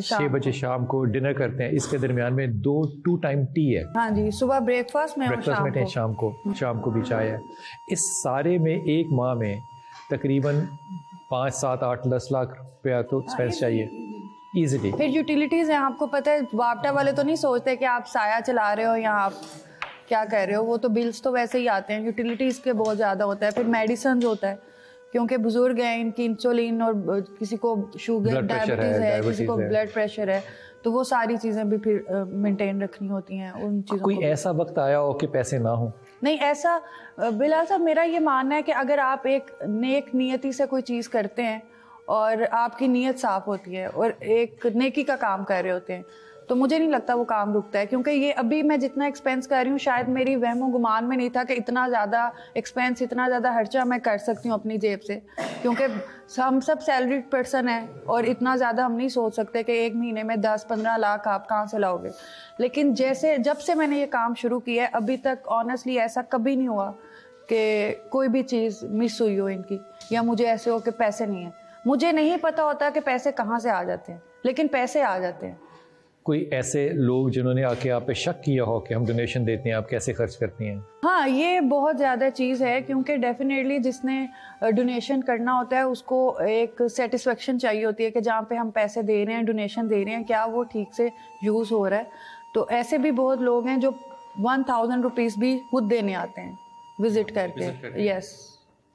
6 بجے شام کو ڈنر کرتے ہیں. اس کے درمیان میں 2 ٹائم ٹی ہے. ہاں جی, صبح بریک فاسٹ میں شام کو بھی چائے ہے. اس سارے میں ایک ماہ میں تقریباً 5, 7, 8, 10 لاکھ روپیہ تو ایکسپینس چاہیے ایزیلی. پھر یوٹیلیٹیز ہیں, آپ کو پتہ ہے وابٹا والے تو نہیں سوچتے کہ آپ سایہ چلا رہے ہو یا آپ کیا کہہ رہے ہو, وہ تو بلز تو ویسے ہی آتے ہیں. یوٹیلیٹیز کے بہت زیادہ ہوتا ہے. پھر میڈیسنز ہوتا ہے, کیونکہ بزرگ ہیں, ان کی انسولین, اور کسی کو شوگر ڈائبٹیز ہے, کسی کو بلڈ پریشر ہے, تو وہ ساری چیزیں بھی پھر مینٹین رکھنی ہوتی ہیں ان چیزوں. کوئی ایسا وقت آیا ہو کہ پیسے نہ ہوں؟ نہیں ایسا بلال صاحب میرا یہ ماننا ہے کہ اگر آپ ایک نیک نیتی سے کوئی چیز کرتے ہیں اور آپ کی نیت صاف ہوتی ہے اور ایک نیکی کا کام کر رہے ہوتے ہیں تو مجھے نہیں لگتا وہ کام رکتا ہے. کیونکہ یہ ابھی میں جتنا ایکسپینس کر رہی ہوں شاید میری وہم و گمان میں نہیں تھا کہ اتنا زیادہ ایکسپینس اتنا زیادہ خرچہ میں کر سکتی ہوں اپنی جیب سے, کیونکہ ہم سب سیلریڈ پرسن ہیں اور اتنا زیادہ ہم نہیں سوچ سکتے کہ ایک مہینے میں 10-15 لاکھ آپ کہاں سے لاؤ گے. لیکن جب سے میں نے یہ کام شروع کیا ہے ابھی تک آنیسٹلی ایسا کبھی نہیں ہوا کہ کوئی بھی چیز مس ہوئی ہو ان کی, یا مجھے ایسے ہو کہ پیسے نہیں ہیں. مجھے نہیں پتا ہوتا کہ پیسے کہاں سے آ جاتے ہیں, لیکن پیسے آ جاتے ہیں. کوئی ایسے لوگ جنہوں نے آ کے آپ پہ شک کیا ہو کہ ہم ڈونیشن دیتے ہیں آپ کیسے خرچ کرتی ہیں؟ ہاں یہ بہت زیادہ چیز ہے, کیونکہ ڈیفینیٹلی جس نے ڈونیشن کرنا ہوتا ہے اس کو ایک سیٹسفیکشن چاہیے ہوتی ہے کہ جہاں پہ ہم پیسے دے رہے ہیں ڈونیشن دے رہے ہیں کیا وہ ٹھیک سے یوز ہو رہا ہے. تو ایسے بھی بہت لوگ ہیں جو 1000 روپیز بھی خود دینے آتے ہیں وزٹ کر کے. یس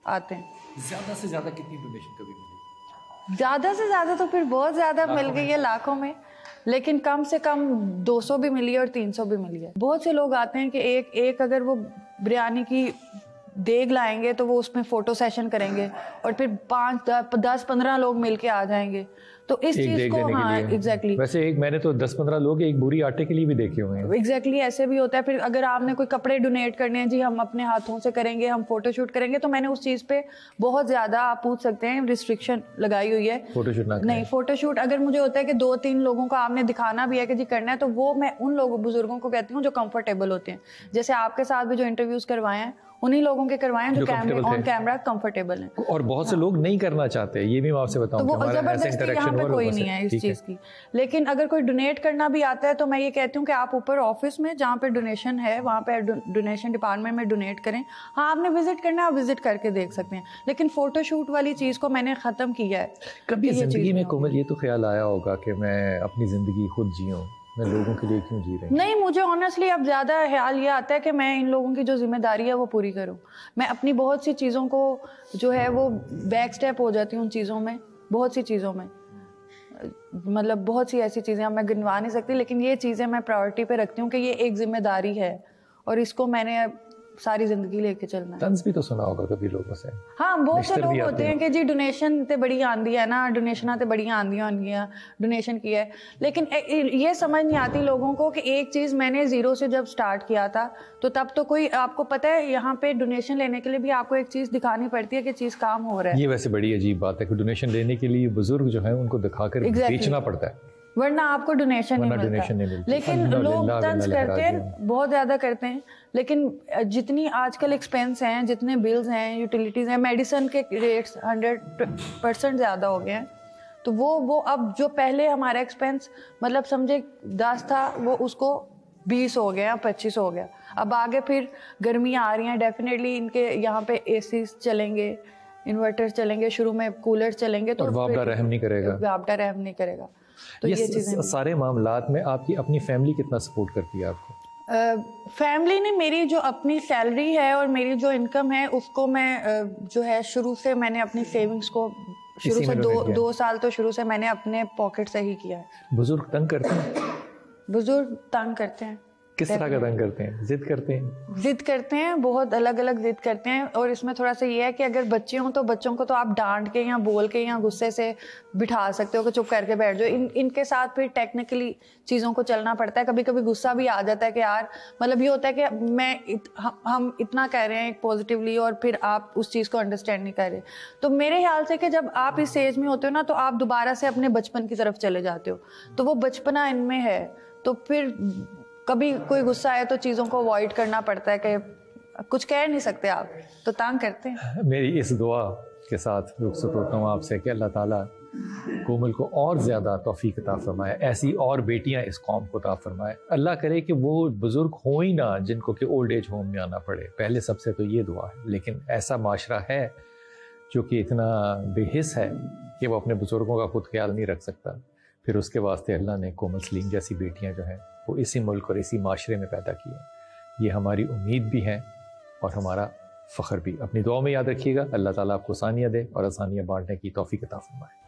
آتے ہیں. زیادہ سے زیادہ کتنی ڈونیشن کبھی ملی؟ زیادہ سے زیادہ تو پھر بہت زیادہ مل گئی ہے, لاکھوں میں, لیکن کم سے کم 200 بھی ملی ہے اور 300 بھی ملی ہے. بہت سے لوگ آتے ہیں کہ ایک اگر وہ بریانی کی دیگ لائیں گے تو وہ اس میں فوٹو سیشن کریں گے اور پھر 5-10-15 لوگ مل کے آ جائیں گے. تو اس چیز کو ہاں ایگزیکٹلی ویسے میں نے تو 10-15 لوگ ایک بوری آٹے کے لیے بھی دیکھے ہوئے ہیں. ایگزیکٹلی ایسے بھی ہوتا ہے. پھر اگر آپ نے کوئی کپڑے ڈونیٹ کرنے ہیں, جی ہم اپنے ہاتھوں سے کریں گے, ہم فوٹو شوٹ کریں گے, تو میں نے اس چیز پہ بہت زیادہ آپ پوچھ سکتے ہیں ریسٹرکشن لگائی ہوئی ہے. فوٹو شوٹ نہیں, فوٹو شوٹ اگر مجھے ہوتا ہے کہ 2-3 لوگوں کو آپ نے دکھانا بھی ہے کہ جی کرنا ہے, تو وہ میں ان لوگوں بزرگوں کو کہتی ہوں جو کمفرٹیبل ہوتے ہیں. جیسے آپ کے ساتھ بھی جو انٹرویوز کروائے ہیں انہی لوگوں کے کروائے ہیں جو آن کیمرہ کمفرٹیبل ہیں. اور بہت سے لوگ نہیں کرنا چاہتے, یہ بھی میں آپ سے بتاؤں. تو وہ زبردستی یہاں پہ کوئی نہیں ہے اس چیز کی. لیکن اگر کوئی ڈونیٹ کرنا بھی آتا ہے تو میں یہ کہتی ہوں کہ آپ اوپر آفس میں جہاں پہ ڈونیشن ہے وہاں پہ ڈونیشن ڈپارٹمنٹ میں ڈونیٹ کریں. ہاں آپ نے وزٹ کرنا ہے, آپ وزٹ کر کے دیکھ سکتے ہیں, لیکن فوٹو شوٹ والی چیز کو میں نے ختم کیا ہے. کبھی زندگی میں کومل یہ تو خیال آیا ہوگا کہ میں اپنی زندگی خود جیوں, میں لوگوں کے لیے کیوں جی رہی ہوں؟ نہیں, مجھے آنیسٹلی اب زیادہ خیال یہ آتا ہے کہ میں ان لوگوں کی جو ذمہ داری ہے وہ پوری کروں. میں اپنی بہت سی چیزوں کو جو ہے وہ بیک اسٹیپ ہو جاتی ہوں ان چیزوں میں, بہت سی چیزوں میں, مطلب بہت سی ایسی چیزیں میں گنوا نہیں سکتی, لیکن یہ چیزیں میں پرائورٹی پہ رکھتی ہوں کہ یہ ایک ذمہ داری ہے اور اس کو میں نے ساری زندگی لے کے چلنا ہے. طنز بھی تو سنا ہوگا کبھی لوگوں سے. ہاں بہت سے لوگ ہوتے ہیں کہ جی ڈونیشن تے بڑی آندی ہے نا, ڈونیشناں تے بڑی آندیاں آنگیاں ڈونیشن کی ہے. لیکن یہ سمجھ نہیں آتی لوگوں کو کہ ایک چیز میں نے 0 سے جب سٹارٹ کیا تھا تو تب تو کوئی آپ کو پتہ ہے یہاں پہ ڈونیشن لینے کے لیے بھی آپ کو ایک چیز دکھانی پڑتی ہے کہ چیز کام ہو رہا ہے. یہ ویسے بڑی عجیب بات ہے کہ ڈونیشن لینے کے لیے بزرگ جو ہیں ان کو دکھا کر بیچنا پڑتا ہے, ورنہ آپ کو ڈونیشن نہیں ملتا. لیکن لوگ طنز کرتے ہیں, بہت زیادہ کرتے ہیں. لیکن جتنی آج کل ایکسپینس ہیں, جتنے بلز ہیں, یوٹیلیٹیز ہیں, میڈیسن کے ریٹس 100% زیادہ ہو گئے ہیں. تو وہ اب جو پہلے ہمارا ایکسپینس مطلب سمجھے 10 تھا وہ اس کو 20 ہو گیا, 25 ہو گیا. اب آگے پھر گرمیاں آ رہی ہیں, ڈیفینیٹلی ان کے یہاں پہ اے سیز چلیں گے, انورٹر چلیں گے, شروع میں کولر چلیں گے, تو وابڈا رحم نہیں کرے گا. وابڈا رحم نہیں کرے گا. تو یہ سارے معاملات میں آپ کی اپنی فیملی کتنا سپورٹ کرتی ہے آپ کو؟ فیملی نے میری جو اپنی سیلری ہے اور میری جو انکم ہے اس کو میں جو ہے شروع سے میں نے اپنی سیونگز کو شروع سے 2 سال تو شروع سے میں نے اپنے پاکٹ سے ہی کیا ہے. بزرگ تنگ کرتے ہیں؟ بزرگ تنگ کرتے ہیں. کس طرح کا تنگ کرتے ہیں؟ ضد کرتے ہیں؟ ضد کرتے ہیں, بہت الگ الگ ضد کرتے ہیں. اور اس میں تھوڑا سا یہ ہے کہ اگر بچے ہوں تو بچوں کو تو آپ ڈانٹ کے یا بول کے یا غصے سے بٹھا سکتے ہو کہ چپ کر کے بیٹھ جاؤ. ان کے ساتھ پھر ٹیکنیکلی چیزوں کو چلنا پڑتا ہے. کبھی کبھی غصہ بھی آ جاتا ہے کہ یار مطلب یہ ہوتا ہے کہ ہم اتنا کہہ رہے ہیں پازیٹیولی اور پھر آپ اس چیز کو انڈرسٹینڈ نہیں کر رہے. تو میرے خیال سے کہ جب آپ اس ایج میں ہوتے ہو نا تو آپ دوبارہ سے اپنے بچپن کی طرف چلے جاتے ہو, تو وہ بچپنا ان میں ہے. تو پھر کبھی کوئی غصہ آئے تو چیزوں کو اوائڈ کرنا پڑتا ہے کہ کچھ کہہ نہیں سکتے آپ, تو تانگ کرتے ہیں. میری اس دعا کے ساتھ رخصت ہوتا ہوں آپ سے کہ اللہ تعالیٰ کومل کو اور زیادہ توفیق عطا فرمائے, ایسی اور بیٹیاں اس قوم کو عطا فرمائے. اللہ کرے کہ وہ بزرگ ہوں ہی نہ جن کو کہ اولڈ ایج ہوم میں آنا پڑے. پہلے سب سے تو یہ دعا ہے. لیکن ایسا معاشرہ ہے جو کہ اتنا بے حس ہے کہ وہ اپنے بزرگوں کا خود خیال نہیں رکھ سکتا. پھر اس کے واسطے اللہ نے کومل سلیم جیسی بیٹیاں جو ہیں وہ اسی ملک اور اسی معاشرے میں پیدا کی ہیں. یہ ہماری امید بھی ہے اور ہمارا فخر بھی. اپنی دعاؤں میں یاد رکھیے گا. اللہ تعالیٰ آپ کو آسانیاں دے اور آسانیاں بانٹنے کی توفیق عطا فرمائے.